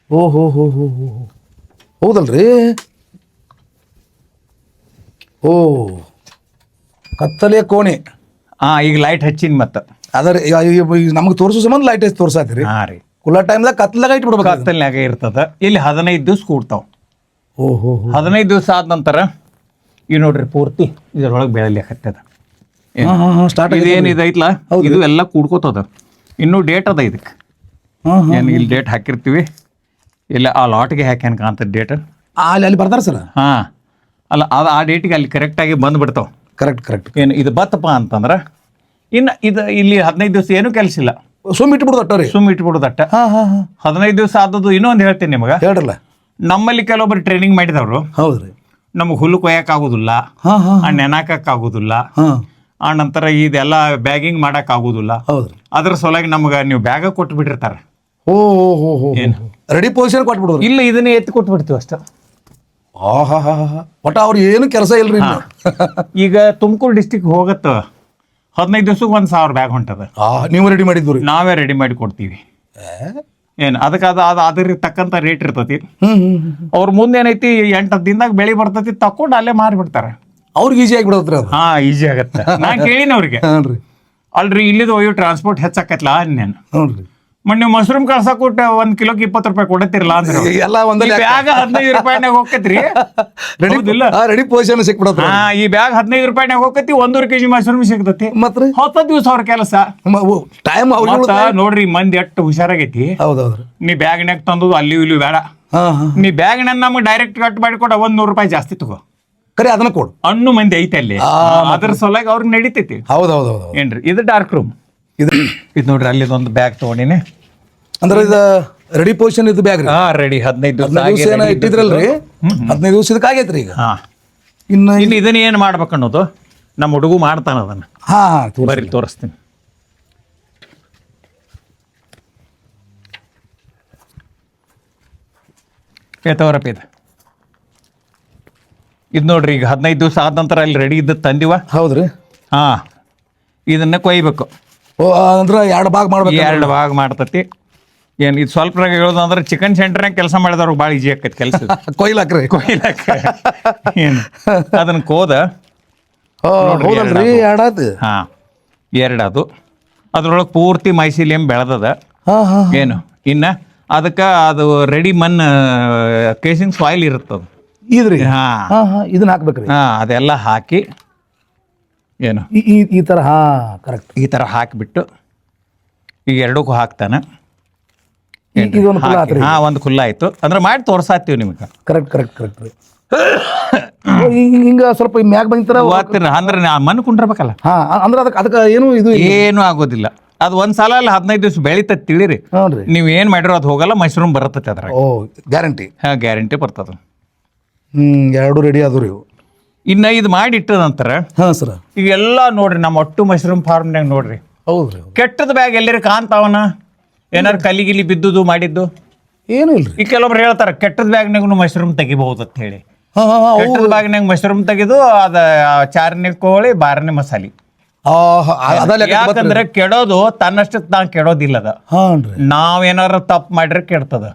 ಓಹೋ, ಹೌದಲ್ರಿ. ಕತ್ತಲೆ ಕೋಣೆ. ಈಗ ಲೈಟ್ ಹಚ್ಚಿನ ಮತ್ತ ಅದರ ನಮ್ಗೆ ತೋರಿಸೋ ಸಂಬಂಧ ಲೈಟ್ ಹಚ್ಚಿ ತೋರ್ಸಾತಿರಿ. ಕುಲ್ಲ ಟೈಮ್ದಾಗ ಕತ್ಲಾಗ ಇಟ್ಬಿಡ್ಬೇಕು. ಕತ್ತಲ್ನಾಗ ಇರ್ತದ. ಇಲ್ಲಿ 15 ದಿವಸ ಕೂಡ್ತಾವ. 15 ದಿವಸ ಆದ ನಂತರ ಈ ನೋಡ್ರಿ ಪೂರ್ತಿ ಇದ್ರೊಳಗೆ ಬೆಳಲಿಕ್ಕತ್ತದ. ಇದೇನಿದೈತ್ಲ ಇದು ಎಲ್ಲ ಕೂಡ್ಕೋತದ. ಇನ್ನೂ ಡೇಟ್ ಅದ ಇದಕ್ಕೆ. ಏನು ಇಲ್ಲಿ ಡೇಟ್ ಹಾಕಿರ್ತೀವಿ, ಇಲ್ಲ ಆ ಲಾಟ್ಗೆ ಹಾಕ್ಯಾನ ಕಾಣ್ತದ ಡೇಟ್. ಅಲ್ಲಿ ಬರ್ತಾರ ಸರ್? ಅಲ್ಲ, ಅದು ಆ ಡೇಟಿಗೆ ಅಲ್ಲಿ ಕರೆಕ್ಟಾಗಿ ಬಂದ್ಬಿಡ್ತಾವ. ಕರೆಕ್ಟ್. ಏನು ಇದು ಬತ್ತಪ್ಪ ಅಂತಂದ್ರೆ ಇನ್ನು ಇದು ಇಲ್ಲಿ 15 ದಿವಸ ಏನೂ ಕೆಲಸ ಇಲ್ಲ. ಸುಮ್ ಇಟ್ಬಿಡುದಟ್ಟ ರೀ. 15 ದಿವಸ ಆದದ್ದು. ಇನ್ನೊಂದು ಹೇಳ್ತೀನಿ ನಿಮಗೆ, ಹೇಳ್ರಲ್ಲ. ನಮ್ಮಲ್ಲಿ ಕೆಲವೊಬ್ರು ಟ್ರೈನಿಂಗ್ ಮಾಡಿದವರು. ಹೌದ್ರಿ. ನಮಗೆ ಹುಲ್ಲು ಕೊಯ್ಯಕ್ ಆಗುದಿಲ್ಲ, ನೆನಾಕಕ್ ಆಗುದಿಲ್ಲ, ಆ ನಂತರ ಇದೆಲ್ಲ ಬ್ಯಾಗಿಂಗ್ ಮಾಡಕ್ ಆಗುದಿಲ್ಲ. ಹೌದ್ರಿ. ಅದ್ರ ಸಲುವಾಗಿ ನಮ್ಗೆ ನೀವು ಬ್ಯಾಗ ಕೊಟ್ಟು ಬಿಟ್ಟಿರ್ತಾರ. ಓ ಹೋ ಹೋ ರೆಡಿ ಪೊಸಿಷನ್ ಕೊಟ್ಬಿಡೋದು. ಇಲ್ಲ ಇದನ್ನೇ ಎತ್ತಿ ಕೊಟ್ಟು ಬಿಡ್ತೀವಿ ಅಷ್ಟ. ಒಟ್ಟ ಅವ್ರು ಏನು ಕೆಲಸ ಇಲ್ರಿ. ಈಗ ತುಮಕೂರು ಡಿಸ್ಟಿಕ್ ಹೋಗತ್ತ 15 ದಿವ್ಸಕ್ಕೆ 1,000 ಬ್ಯಾಗ್ ಹೊಂಟದ. ನೀವು ರೆಡಿ ಮಾಡಿದ್ರಿ? ನಾವೇ ರೆಡಿ ಮಾಡಿ ಕೊಡ್ತೀವಿ. ಏನು ಅದಕ್ಕೆ ಅದ್ರ ತಕ್ಕಂತ ರೇಟ್ ಇರ್ತತಿ. ಅವ್ರ ಮುಂದೆ ಏನೈತಿ 8-10 ದಿನದಾಗ ಬೆಳಿ ಬರ್ತೈತಿ, ತಕೊಂಡು ಅಲ್ಲೇ ಮಾರಿಬಿಡ್ತಾರೆ. ಅವ್ರಿಗೆ ಈಸಿ ಆಗಿಬಿಡತ್ರಿ ಅದು. ಈಸಿ ಆಗತ್ತೆ. ನಾನ್ ಕೇಳಿನ ಅವ್ರಿಗೆ, ಅಲ್ರಿ ಇಲ್ಲಿದು ಒಯ್ಯೋ ಟ್ರಾನ್ಸ್ಪೋರ್ಟ್ ಹೆಚ್ಚಾಕತ್ಲಾ ಅನ್ನೇನು. ಮತ್ ನೀವು ಮಶ್ರೂಮ್ ಕಳ್ಸಕ್ ಕೊಟ್ಟ 1 ಕಿಲೋಕ್ಕೆ 20 ರೂಪಾಯಿ ಕೊಡತ್ತಿರಲ್ಲ ಅಂದ್ರೆ ಎಲ್ಲ ಒಂದೇ ಬ್ಯಾಗ್ 15 ರೂಪಾಯಿನಾಗ ಹೋಗತ್ರಿ. ರೆಡಿ ಪೊಸಿಷನ್ ಸಿಕ್ಬಿಡತ್ತ. ಈ ಬ್ಯಾಗ್ 15 ರೂಪಾಯಿನಾಗ ಹೋಗತಿ, 1.5 kg ಮಶ್ರೂಮ್ ಸಿಗ್ತತಿ. ಮತ್ರಿ 10 ದಿವಸ ಅವ್ರ ಕೆಲಸ ಟೈಮ್ ನೋಡ್ರಿ. ಮಂದಿ ಎಷ್ಟು ಹುಷಾರಾಗೈತಿ. ಹೌದೌದ್ರಿ. ನೀ ಬ್ಯಾಗ್ನಾಗ ತಂದದು ಅಲ್ಲಿ ಇಲ್ಲಿ ಬೇಡ. ನೀ ಬ್ಯಾಗ್ನ ನಮ್ಗೆ ಡೈರೆಕ್ಟ್ ಕಟ್ ಮಾಡಿ ಕೊಡ, 100 ರೂಪಾಯಿ ಜಾಸ್ತಿ ತಗೋ, ಕರೆ ಅದನ್ನ ಕೊಡು ಅನ್ನು ಮಂದಿ ಐತೆ ಅಲ್ಲಿ. ಅದ್ರ ಸಲುವಾಗಿ ಅವ್ರಿಗೆ ನಡೀತೈತಿ. ಹೌದೌದು. ಏನ್ರಿ ಇದು ಡಾರ್ಕ್ ರೂಮ್. ಇದು ನೋಡ್ರಿ ಅಲ್ಲಿ ಒಂದು ಬ್ಯಾಗ್ ತಗೊಂಡಿನಿ. ಅಂದ್ರೆ ಇದು ರೆಡಿ ಪೊಸಿಷನ್ ಇದು ಬ್ಯಾಗ್. ರೆಡಿ 15 ದಿವಸ ಇಟ್ಟಿದ್ರಲ್ರಿ, 15 ದಿವಸ ಇದಕ್ಕೆ ಆಗೈತ್ರಿ ಈಗ. ಇನ್ನು ಇದನ್ನ ಏನ್ ಮಾಡ್ಬೇಕು ಅನ್ನೋದು ನಮ್ಮ ಹುಡುಗ ಮಾಡ್ತಾನ ಅದನ್ನ. ಬರ್ರಿ ತೋರಿಸ್ತೀನಿ. ಏತವರಪ್ಪ ಇದು ನೋಡ್ರಿ. ಈಗ 15 ದಿವಸ ಆದ ನಂತರ ಅಲ್ಲಿ ರೆಡಿ ಇದ್ದ ತಂದಿವ. ಹೌದ್ರಿ. ಇದನ್ನ ಕೊಯ್ಬೇಕು. ಅಂದ್ರೆ 2 ಭಾಗ ಮಾಡ್ಬೇಕು. 2 ಭಾಗ ಮಾಡ್ತತಿ. ಏನ್ ಇದು ಸ್ವಲ್ಪ ಹೇಳೋದಂದ್ರೆ ಚಿಕನ್ ಸೆಂಟರ್ನಾಗ ಕೆಲಸ ಮಾಡಿದವ್ರಿಗೆ ಭಾಳ ಈಜಿ ಆಕೈತಿ ಕೆಲಸ. ಕೊಯ್ಲಾಕ ಏನು ಅದನ್ನ ಕೋದ ಹೌದಲ್ರಿ. 2 ಅದು ಅದ್ರೊಳಗೆ ಪೂರ್ತಿ ಮೈಸಿಲಿಯಂ ಬೆಳೆದದ. ಏನು ಇನ್ನ ಅದಕ್ಕೆ ಅದು ರೆಡಿ ಮಣ್ಣು ಕೇಸಿಂಗ್ ಸಾಯಿಲ್ ಇರುತ್ತದು. ಇದ್ರಿ ಇದನ್ನ ಹಾಕ್ಬೇಕ್ರಿ. ಅದೆಲ್ಲ ಹಾಕಿ ಏನು ಈ ತರ ಕರೆಕ್ಟ್ ಈ ತರ ಹಾಕಿಬಿಟ್ಟು ಈಗ 2ಕ್ಕೂ ಹಾಕ್ತಾನೆ. ಒಂದು ಖುಲ್ಲ ಆಯ್ತು ಅಂದ್ರೆ ಮಾಡಿ ತೋರ್ಸಾತೀವಿ ನಿಮ್ಗೆ. ಕರೆಕ್ಟ್ ಹಿಂಗ ಸ್ವಲ್ಪ ಮ್ಯಾಗ್ ಬಂದಿರ ಅಂದ್ರೆ ಮಣ್ಣು ಕುಂಡಿರ್ಬೇಕಲ್ಲ. ಅಂದ್ರೆ ಅದಕ್ಕೆ ಏನು ಆಗೋದಿಲ್ಲ. ಅದು ಒಂದ್ಸಲ ಅಲ್ಲಿ 15 ದಿವಸ ಬೆಳಿತದ ತಿಳಿರಿ. ನೀವ್ ಏನ್ ಮಾಡಿರೋ ಅದು ಹೋಗಲ್ಲ, ಮಶ್ರೂಮ್ ಬರತ್ತೈತೆ ಅದ್ರ. ಗ್ಯಾರಂಟಿ. ಗ್ಯಾರಂಟಿ ಬರ್ತದ. 2 ರೆಡಿ ಆದ್ರಿ. ಇನ್ನ ಇದು ಮಾಡಿ ಇಟ್ಟದ ನಂತರ ಸರ್ ಈಗ ಎಲ್ಲ ನೋಡ್ರಿ ನಮ್ಮ ಒಟ್ಟು ಮಶ್ರೂಮ್ ಫಾರ್ಮ್ನಾಗ ನೋಡ್ರಿ. ಹೌದ್ರಿ. ಕೆಟ್ಟದ ಬ್ಯಾಗ್ ಎಲ್ಲರಿ ಕಾಣ್ತಾವನ, ಏನಾರು ಕಲಿಗಿಲಿ ಬಿದ್ದುದು ಮಾಡಿದ್ದು ಏನು ಇಲ್ರಿ. ಈಗ ಕೆಲವೊಬ್ರು ಹೇಳ್ತಾರ ಕೆಟ್ಟದ ಬ್ಯಾಗ್ನಾಗ ಮಶ್ರೂಮ್ ತೆಗಿಬಹುದು ಅಂತ ಹೇಳಿ. ಕೆಟ್ಟದ ಬ್ಯಾಗ್ನಾಗ ಮಶ್ರೂಮ್ ತೆಗೆದು ಅದ 4ನೇ ಕೋಳಿ 12ನೇ ಮಸಾಲಿ. ಯಾಕಂದ್ರೆ ಕೆಡೋದು ತನ್ನಷ್ಟ ತಾನು ಕೆಡೋದಿಲ್ಲ. ಅದ ನಾವೇನಾರ ತಪ್ಪು ಮಾಡಿದ್ರೆ ಕೆಡ್ತದ.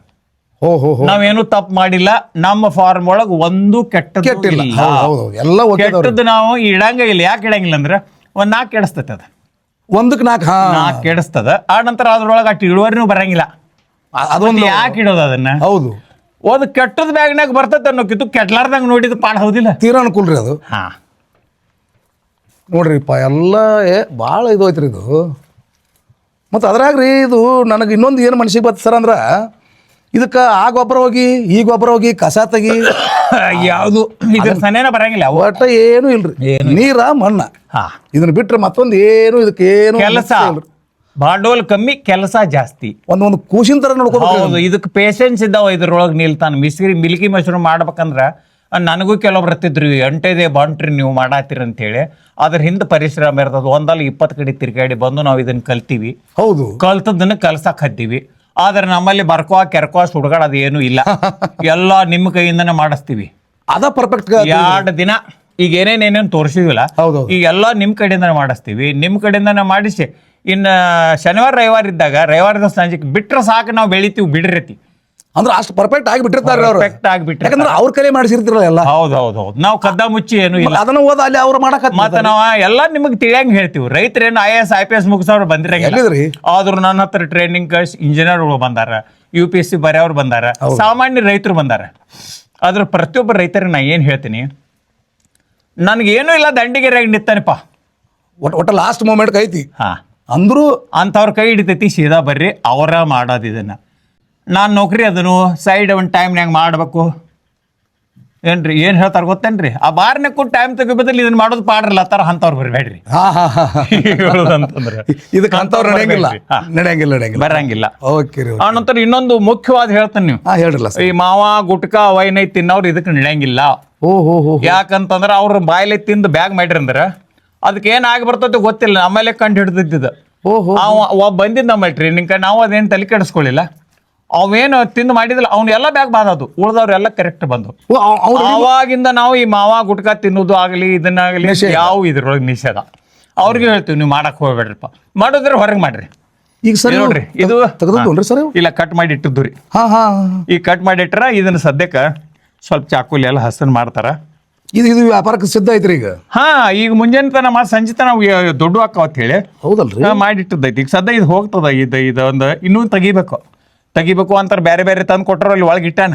ನಾವೇನು ತಪ್ಪು ಮಾಡಿಲ್ಲ. ನಮ್ಮ ಫಾರ್ಮ್ ಒಳಗ ಒಂದು ಕೆಟ್ಟದಿಲ್ಲ. ಕೆಟ್ಟದ್ದು ನಾವು ಇಡಂಗ ಇಲ್ಲ. ಯಾಕೆ ಇಡಂಗಿಲ್ಲ ಅಂದ್ರೆ 4 ಕೆಡಿಸ್ತೈತೆ. ಅದ 4 ಕೆಡಿಸ್ತದ. ಆ ನಂತರ ಅದ್ರೊಳಗೆ ಅಷ್ಟು ಇಳುವರಿನೂ ಬರಂಗಿಲ್ಲ. ಅದೊಂದು ಯಾಕೆ ಇಡೋದು ಅದನ್ನ? ಹೌದು. ಒಂದು ಕೆಟ್ಟದ ಬ್ಯಾಗ್ನಾಗ ಬರ್ತೈತೆ ಅನ್ನೋಕಿತ್ತು ಕೆಟ್ಲಾರ್ದಂಗ ನೋಡಿದ ಪಾಡ ಹೌದಿಲ್ಲ. ತೀರಾ ಅನುಕೂಲ ರೀ ಅದು. ನೋಡ್ರಿಪ್ಪ ಎಲ್ಲ ಭಾಳ ಇದು ಐತ್ರಿ ಇದು. ಮತ್ತು ಅದ್ರಾಗ್ರಿ ಇದು ನನಗೆ ಇನ್ನೊಂದು ಏನು ಮನ್ಸಿಗೆ ಬರ್ತದೆ ಸರ್ ಅಂದ್ರೆ, ಇದಕ್ಕೆ ಆ ಗೊಬ್ಬರ ಹೋಗಿ ಈ ಗೊಬ್ಬರ ಹೋಗಿ ಕಸ ತೆಗಿ ಯಾವುದು ಇದ್ರ ಸನೇನ ಬರಂಗಿಲ್ಲ. ಒಟ್ಟ ಏನು ಇಲ್ರಿ. ನೀರ ಮಣ್ಣ ಇದನ್ನ ಬಿಟ್ರೆ ಮತ್ತೊಂದು ಏನು ಇದಕ್ಕೆ ಏನು ಕೆಲಸ. ಬಾಂಡೋಲ್ ಕಮ್ಮಿ, ಕೆಲಸ ಜಾಸ್ತಿ. ಒಂದು ಕೂಸಿನ ತರ ನೋಡ್ಕೋಬಹುದು. ಇದಕ್ಕೆ ಪೇಷನ್ಸ್ ಇದ್ದಾವ. ಇದ್ರೊಳಗೆ ನಿಲ್ತಾನ ಮಿಲ್ಕಿ ಮಶ್ರೂಮ್ ಮಾಡ್ಬೇಕಂದ್ರ ನನಗೂ ಕೆಲವ್ರು ಬರ್ತಿದ್ರು, ಎಂಟೇದೆ ಬಂಟ್ರಿ ನೀವು ಮಾಡಾತಿರಿ ಅಂತೇಳಿ. ಅದ್ರ ಹಿಂದೆ ಪರಿಶ್ರಮ ಇರ್ತದ. ಒಂದಲ್ಲ 20 ಕಡೆ ತಿರ್ಗಾಡಿ ಬಂದು ನಾವು ಇದನ್ನ ಕಲ್ತೀವಿ. ಹೌದು. ಕಲ್ತದನ್ನ ಕಲ್ಸಕ್ ಹತ್ತೀವಿ. ಆದ್ರೆ ನಮ್ಮಲ್ಲಿ ಬರ್ಕೋ ಕೆರ್ಕೋ ಸುಡ್ಗಾಡ ಅದು ಏನು ಇಲ್ಲ. ಎಲ್ಲ ನಿಮ್ಮ ಕೈಯಿಂದನೇ ಮಾಡಿಸ್ತೀವಿ. ಅದ ಪರ್ಫೆಕ್ಟ್. 2 ದಿನ ಈಗ ಏನೇನೇನೇನು ತೋರಿಸಿದಿಲ್ಲ, ಈಗ ಎಲ್ಲ ನಿಮ್ಮ ಕಡೆಯಿಂದನೇ ಮಾಡಿಸ್ತೀವಿ. ನಿಮ್ಮ ಕಡೆಯಿಂದನೇ ಮಾಡಿಸಿ ಇನ್ನು ಶನಿವಾರ ರವಿವಾರ ಇದ್ದಾಗ ರವಿವಾರದ ಸಂಜೆಗೆ ಬಿಟ್ರೆ ಸಾಕು, ನಾವು ಬೆಳಿತೀವಿ ಬಿಡಿರತಿ. ಅಂದ್ರೆ ಅಷ್ಟು ಪರ್ಫೆಕ್ಟ್ ಆಗಿಬಿಟ್ಟಿರ್ತಾರೆ. ಪರ್ಫೆಕ್ಟ್ ಆಗಿಬಿಟ್ರೆ ಯಾಕಂದ್ರೆ ಅವ್ರ ಕಲೆ ಮಾಡಿಸಿರ್ತಿರಲ್ಲ ಎಲ್ಲ. ಹೌದು. ನಾವು ಕದ್ದ ಮುಚ್ಚಿ ಏನು ಇಲ್ಲ. ಅದನ್ನ ಓದ ಅಲ್ಲಿ ಅವ್ರು ಮಾಡಕ್ ಮತ್ತೆ ನಾವು ಎಲ್ಲ ನಿಮಗೆ ತಿಳಿಯಂಗ್ ಹೇಳ್ತೀವಿ. ರೈತರೇನು IAS IPS ಮುಗಿಸೋರು ಬಂದಿರಂಗಿಲ್ಲ. ಆದ್ರೂ ನನ್ನ ಹತ್ರ ಟ್ರೈನಿಂಗ್ ಇಂಜಿನಿಯರ್ಗಳು ಬಂದಾರ, UPSC ಬರೆಯವ್ರು ಬಂದಾರ, ಸಾಮಾನ್ಯ ರೈತರು ಬಂದಾರ. ಅದ್ರ ಪ್ರತಿಯೊಬ್ಬ ರೈತರಿಗೆ ನಾ ಏನ್ ಹೇಳ್ತೀನಿ, ನನ್ಗೇನು ಇಲ್ಲ ದಂಡಿಗೆರೆಯಾಗಿ ನಿಂತಾನಪ್ಪ, ಒಟ್ಟ ಲಾಸ್ಟ್ ಮೂಮೆಂಟ್ ಐತಿ ಅಂದ್ರು ಅಂಥವ್ರ ಕೈ ಹಿಡಿತೈತಿ. ಸೀದಾ ಬರ್ರಿ, ಅವರ ಮಾಡೋದು ಇದನ್ನ. ನಾನು ನೌಕರಿ ಅದನ್ನು ಸೈಡ್ ಒಂದು ಟೈಮ್ನಾಗ ಮಾಡ್ಬೇಕು ಏನ್ರಿ. ಏನ್ ಹೇಳ್ತಾರ ಗೊತ್ತೇನ್ರಿ, ಆ ಬಾರ್ನಾಗ ಕೊಟ್ಟು ಟೈಮ್ ತೆಗಿ ಬದಲು ಇದನ್ನ ಮಾಡೋದು ಪಾಡ್ರಲ್ಲ ತರ ಅಂಥವ್ರು ಬರ್ಬೇಡ್ರಿ. ಹೇಳೋದಂತಂದ್ರೆ ಇದಕ್ಕೆ ಅಂಥವ್ರು ನಡೆಯಂಗಿಲ್ಲ ಬರಂಗಿಲ್ಲ. ಆ ನಂತರ ಇನ್ನೊಂದು ಮುಖ್ಯವಾದ ಹೇಳ್ತಾನೆ, ನೀವು ಹೇಳ್ರಲ್ಲ, ಈ ಮಾವ ಗುಟ್ಕಾ ವೈನೈ ತಿನ್ನವ್ರು ಇದಕ್ಕೆ ನಡೆಯಂಗಿಲ್ಲ. ಯಾಕಂತಂದ್ರ ಅವ್ರ ಬಾಯ್ಲೆ ತಿಂದು ಬ್ಯಾಗ್ ಮಾಡ್ರಿ ಅಂದ್ರ ಅದಕ್ಕೆ ಏನಾಗಿ ಬರ್ತೈತೆ ಗೊತ್ತಿಲ್ಲ, ನಮ್ಮಲ್ಲೇ ಕಂಡು ಹಿಡ್ದಿದ್ದ. ಓಹೋ ಒಬ್ಬ ಬಂದಿದ್ದು ನಮ್ಮಲ್ಲಿ ಟ್ರೈನಿಂಗ್, ನಾವು ಅದೇನು ತಲೆ ಕೆಡಿಸ್ಕೊಳ್ಳಿಲ್ಲ. ಅವೇನು ತಿಂದು ಮಾಡಿದಿಲ್ಲ, ಅವ್ನೆಲ್ಲ ಬ್ಯಾಗ್ ಬಾದದು, ಉಳ್ದವ್ರೆಲ್ಲ ಕರೆಕ್ಟ್ ಬಂದು. ಅವಾಗಿಂದ ನಾವು ಈ ಮಾವ ಗುಟ್ಕಾ ತಿನ್ನೋದು ಆಗಲಿ ಇದನ್ನಾಗಲಿ ಯಾವ ಇದ್ರೊಳಗೆ ನಿಷೇಧ. ಅವ್ರಿಗೆ ಹೇಳ್ತೀವಿ ನೀವು ಮಾಡಕ್ ಹೋಗ್ಬೇಡ್ರಿಪ್ಪ, ಮಾಡಿದ್ರೆ ಹೊರಗೆ ಮಾಡ್ರಿ. ಈಗ ಸರಿ ನೋಡ್ರಿ ಇದು ತೆಗೆದ್ರಿ ಸರ್? ಇಲ್ಲ, ಕಟ್ ಮಾಡಿ ಇಟ್ಟಿದ್ದು ರೀ. ಹಾ ಹಾ ಈಗ ಕಟ್ ಮಾಡಿ ಇಟ್ರ ಇದನ್ನ ಸದ್ಯಕ್ಕೆ ಸ್ವಲ್ಪ ಚಾಕುಲಿ ಎಲ್ಲ ಹಸನ್ ಮಾಡ್ತಾರ. ಇದು ವ್ಯಾಪಾರಕ್ಕೆ ಸಿದ್ಧ ಐತ್ರಿ ಈಗ? ಹಾ, ಈಗ ಮುಂಜಾನೆ ತನ ಮಾಡಿ ಸಂಜೆ ತನ ದೊಡ್ಡ ಹಾಕವತ್ ಹೇಳಿ ಹೌದಲ್ರಿ ಮಾಡಿಟ್ಟಿದ್ದೈತಿ. ಈಗ ಸದ್ಯ ಇದು ಹೋಗ್ತದ, ಇದೊಂದು ಇನ್ನೂ ತೆಗಿಬೇಕು ಅಂತಾರೆ. ಬೇರೆ ಬೇರೆ ತಂದು ಕೊಟ್ಟರು ಅಲ್ಲಿ ಒಳಗೆ ಇಟ್ಟಾನ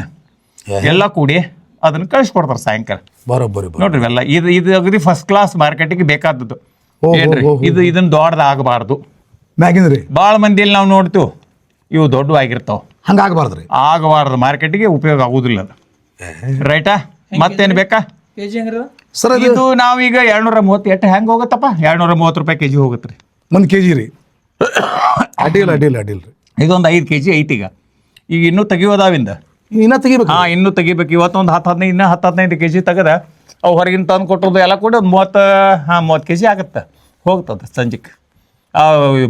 ಎಲ್ಲ ಕೂಡಿ ಅದನ್ನ ಕಳಿಸ್ಕೊಡ್ತಾರೆ ಸಾಯಂಕಾಲ. ಬರೋಬ್ಬರಿ ನೋಡ್ರಿ ಇವೆಲ್ಲ ಇದು ಅಗದಿ ಫಸ್ಟ್ ಕ್ಲಾಸ್ ಮಾರ್ಕೆಟಿಗೆ ಬೇಕಾದದ್ದು ಏನ್ರಿ. ಇದನ್ನ ದೊಡ್ಡದಾಗಬಾರ್ದು. ಮ್ಯಾಗಿಂದ್ರಿ ಭಾಳ ಮಂದಿಯಲ್ಲಿ ನಾವು ನೋಡ್ತೀವಿ ಇವು ದೊಡ್ಡವಾಗಿರ್ತಾವ, ಹಂಗಾಗಬಾರ್ದ್ರಿ. ಆಗಬಾರ್ದು, ಮಾರ್ಕೆಟಿಗೆ ಉಪಯೋಗ ಆಗುದಿಲ್ಲ ಅದು. ರೈಟಾ? ಮತ್ತೇನು ಬೇಕಾ ಸರ್? ಇದು ನಾವೀಗ 230 ಎಟ್ಟು ಹೆಂಗೆ ಹೋಗುತ್ತಪ್ಪ? 230 ರೂಪಾಯಿ ಕೆಜಿ ಹೋಗುತ್ತೆ ರೀ. 1 kg ರೀ? ಅಡ್ಡಿಲ್ಲ. ಇದೊಂದು 5 kg ಐತಿ. ಈಗ ಇನ್ನೂ ತೆಗಿಯೋದಾವಿಂದ ಇನ್ನೂ ತೆಗಿಬೇಕು? ಹಾಂ, ಇನ್ನೂ ತೆಗಿಬೇಕು. ಇವತ್ತೊಂದು 10-15 kg ತೆಗೆದ ಅವು ಹೊರಗಿನ ತಂದು ಕೊಟ್ಟೋದು ಎಲ್ಲ ಕೂಡ ಒಂದು 30 kg ಆಗುತ್ತೆ, ಹೋಗ್ತದೆ ಸಂಜೆಗೆ.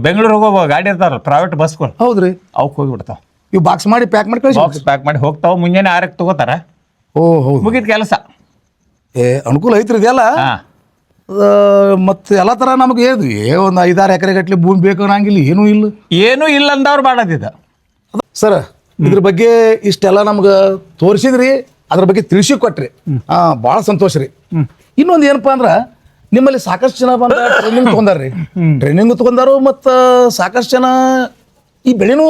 ಬೆಂಗಳೂರು ಹೋಗೋ ಗಾಡಿ ಇರ್ತಾರಲ್ಲ ಪ್ರೈವೇಟ್ ಬಸ್ಗಳು, ಹೌದ್ರಿ, ಅವಕ್ಕೆ ಹೋಗಿಬಿಡ್ತಾವ. ಇವು ಬಾಕ್ಸ್ ಮಾಡಿ ಪ್ಯಾಕ್ ಮಾಡಿ ಕಳಿಸಿ. ಬಾಕ್ಸ್ ಪ್ಯಾಕ್ ಮಾಡಿ ಹೋಗ್ತಾವ. ಮುಂಜಾನೆ 6ಕ್ಕೆ ತಗೋತಾರ. ಹೌದು, ಮುಗಿದ ಕೆಲಸ. ಅನುಕೂಲ ಐತ್ರಿ ಇದೆಲ್ಲ. ಹಾಂ, ಮತ್ತೆ ಎಲ್ಲ ಥರ ನಮಗೆ ಒಂದು 5-6 ಎಕರೆ ಗಟ್ಟಲೆ ಭೂಮಿ ಬೇಕು ಅನ್ನಂಗಿಲ್ಲ, ಏನೂ ಇಲ್ಲ ಅಂದವ್ರು ಮಾಡೋದಿದ. ಸರ್ ಇದ್ರ ಬಗ್ಗೆ ಇಷ್ಟೆಲ್ಲ ನಮ್ಗೆ ತೋರಿಸಿದ್ರಿ, ಅದ್ರ ಬಗ್ಗೆ ತಿಳಿಸಿ ಕೊಟ್ರಿ. ಭಾಳ ಸಂತೋಷ ರೀ. ಇನ್ನೊಂದು ಏನಪ್ಪಾ ಅಂದ್ರೆ ನಿಮ್ಮಲ್ಲಿ ಸಾಕಷ್ಟು ಜನ ಬಂದ ಟ್ರೈನಿಂಗ್ ತೊಗೊಂಡಾರ್ರಿ. ಟ್ರೈನಿಂಗ್ ತೊಗೊಂಡಾರು ಮತ್ತು ಸಾಕಷ್ಟು ಜನ ಈ ಬೆಳೆನೂ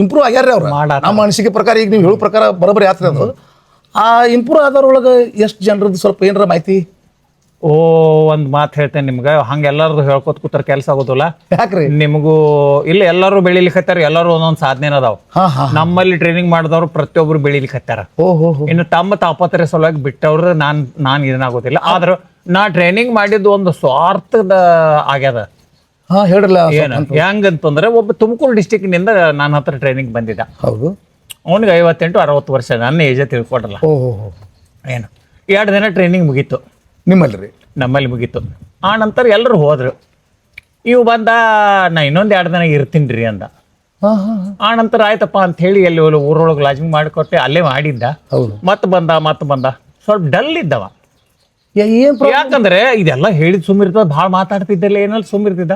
ಇಂಪ್ರೂವ್ ಆಗ್ಯಾರ್ರಿ ಅವ್ರು. ನಮ್ಮ ಅನಿಸಿಕೆ ಪ್ರಕಾರ ಈಗ ನೀವು ಹೇಳೋ ಪ್ರಕಾರ ಬರೋಬ್ಬರಿ ಆತ್ರಿ ಅದು. ಆ ಇಂಪ್ರೂವ್ ಆದವ್ರೊಳಗೆ ಎಷ್ಟು ಜನರದ್ದು ಸ್ವಲ್ಪ ಏನಾರ ಮಾಹಿತಿ? ಒಂದು ಮಾತು ಹೇಳ್ತೇನೆ ನಿಮ್ಗೆ, ಹಂಗೆ ಎಲ್ಲರದು ಹೇಳ್ಕೊತ ಕೂತಾರ ಕೆಲಸ ಆಗೋದಿಲ್ಲ. ಯಾಕ್ರಿ? ನಿಮಗೂ ಇಲ್ಲ, ಎಲ್ಲರೂ ಬೆಳಿಲಿಕ್ಕತ್ತಾರ, ಎಲ್ಲರೂ ಒಂದೊಂದು ಸಾಧನೆ ಅದಾವ. ನಮ್ಮಲ್ಲಿ ಟ್ರೈನಿಂಗ್ ಮಾಡಿದವ್ರು ಪ್ರತಿಯೊಬ್ರು ಬೆಳಿಲಿಕ್ಕತ್ತಾರ. ಇನ್ನು ತಮ್ಮ ತಾಪತ್ರೆ ಸಲುವಾಗಿ ಬಿಟ್ಟವ್ರು ನಾನು ಇದನ್ನಾಗೋದಿಲ್ಲ. ಆದ್ರೆ ನಾ ಟ್ರೈನಿಂಗ್ ಮಾಡಿದ್ದು ಒಂದು ಸ್ವಾರ್ಥದ ಆಗ್ಯದ. ಹೇಳ್ರಲ್ಲ ಏನು ಹೆಂಗಂತಂದ್ರೆ, ಒಬ್ಬ ತುಮಕೂರು ಡಿಸ್ಟಿಕ್ನಿಂದ ನನ್ನ ಹತ್ರ ಟ್ರೈನಿಂಗ್ ಬಂದಿದ್ದ. ಹೌದು, ಅವನಿಗೆ 58-60 ವರ್ಷ, ನನ್ನ ಏಜೇ ತಿಳ್ಕೊಡ್ರಲ್ಲ. ಏನು 2 ದಿನ ಟ್ರೈನಿಂಗ್ ಮುಗೀತು ನಮ್ಮಲ್ಲಿ ಮುಗೀತು. ಆ ನಂತರ ಎಲ್ಲರೂ ಹೋದ್ರು. ಇವು ಬಂದ, ನಾ ಇನ್ನೊಂದು 2 ದಿನ ಇರ್ತೀನಿ ರೀ ಅಂದ. ಆ ನಂತರ ಆಯ್ತಪ್ಪ ಅಂತ ಹೇಳಿ ಎಲ್ಲಿ ಊರೊಳಗೆ ಲಾಜಿಂಗ್ ಮಾಡಿಕೊಟ್ಟೆ, ಅಲ್ಲೇ ಮಾಡಿದ್ದ. ಮತ್ತೆ ಬಂದ ಸ್ವಲ್ಪ ಡಲ್ ಇದ್ದವ. ಯಾಕಂದ್ರೆ ಇದೆಲ್ಲ ಹೇಳಿದ್ ಸುಮ್ಮಿರ್ತದ, ಭಾಳ ಮಾತಾಡ್ತಿದ್ದಲ್ಲ, ಏನಲ್ಲಿ ಸುಮ್ಮಿರ್ತಿದ್ದ.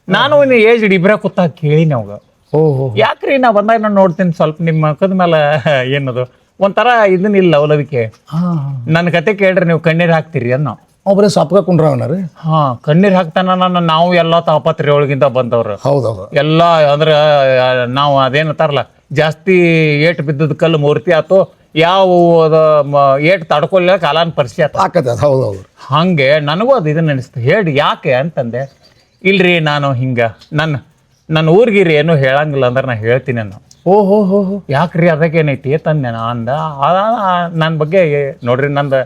ನಾನು ಏಜ್ ಇಬ್ರ ಕೂತಾಗ ಕೇಳಿನಿ ಅವಾಗ, ಯಾಕ್ರಿ ನಾ ಬಂದಾಗ ನಾನು ನೋಡ್ತೀನಿ ಸ್ವಲ್ಪ ನಿಮ್ಮ ಮಕ್ಕದ ಮೇಲೆ ಏನದು ಒಂಥರ ಇದನ್ನಿಲ್ಲ ಲವಲವಿಕೆ. ನನ್ನ ಕತೆ ಕೇಳ್ರಿ, ನೀವು ಕಣ್ಣೀರ್ ಹಾಕ್ತೀರಿ ಅನ್ನೋ. ಒಬ್ಬರೇ ಸಪ್ಕ ಕುಂಡ್ರವನರಿ. ಕಣ್ಣೀರ್ ಹಾಕ್ತಾನ. ನಾವು ಎಲ್ಲ ತಾಪತ್ರೆ ಒಳಗಿಂದ ಬಂದವ್ರು. ಎಲ್ಲ ಅಂದ್ರೆ ನಾವು ಅದೇನಂತಾರಲ್ಲ, ಜಾಸ್ತಿ ಏಟ್ ಬಿದ್ದದ ಕಲ್ಲು ಮೂರ್ತಿ ಆತು, ಯಾವ ಏಟ್ ತಡ್ಕೊಲ್ಲ ಕಾಲಾನ್ ಪರಿಚಯ ಆತ. ಹಂಗೆ ನನಗೂ ಅದು ಇದನ್ನ ಅನಿಸ್ತು. ಹೇಳಿ ಯಾಕೆ ಅಂತಂದೆ. ಇಲ್ರಿ ನಾನು ಹಿಂಗ ನನ್ನ ಊರ್ಗಿರಿ ಏನೂ ಹೇಳಂಗಿಲ್ಲ ಅಂದ್ರೆ ನಾ ಹೇಳ್ತೀನಿ ಅನ್ನೋ. ಯಾಕ್ರಿ ಅದಕ್ಕೇನೈತಿ ತಂದೆ ನಾ ಅಂದ. ನನ್ನ ಬಗ್ಗೆ ನೋಡ್ರಿ, ನಂದು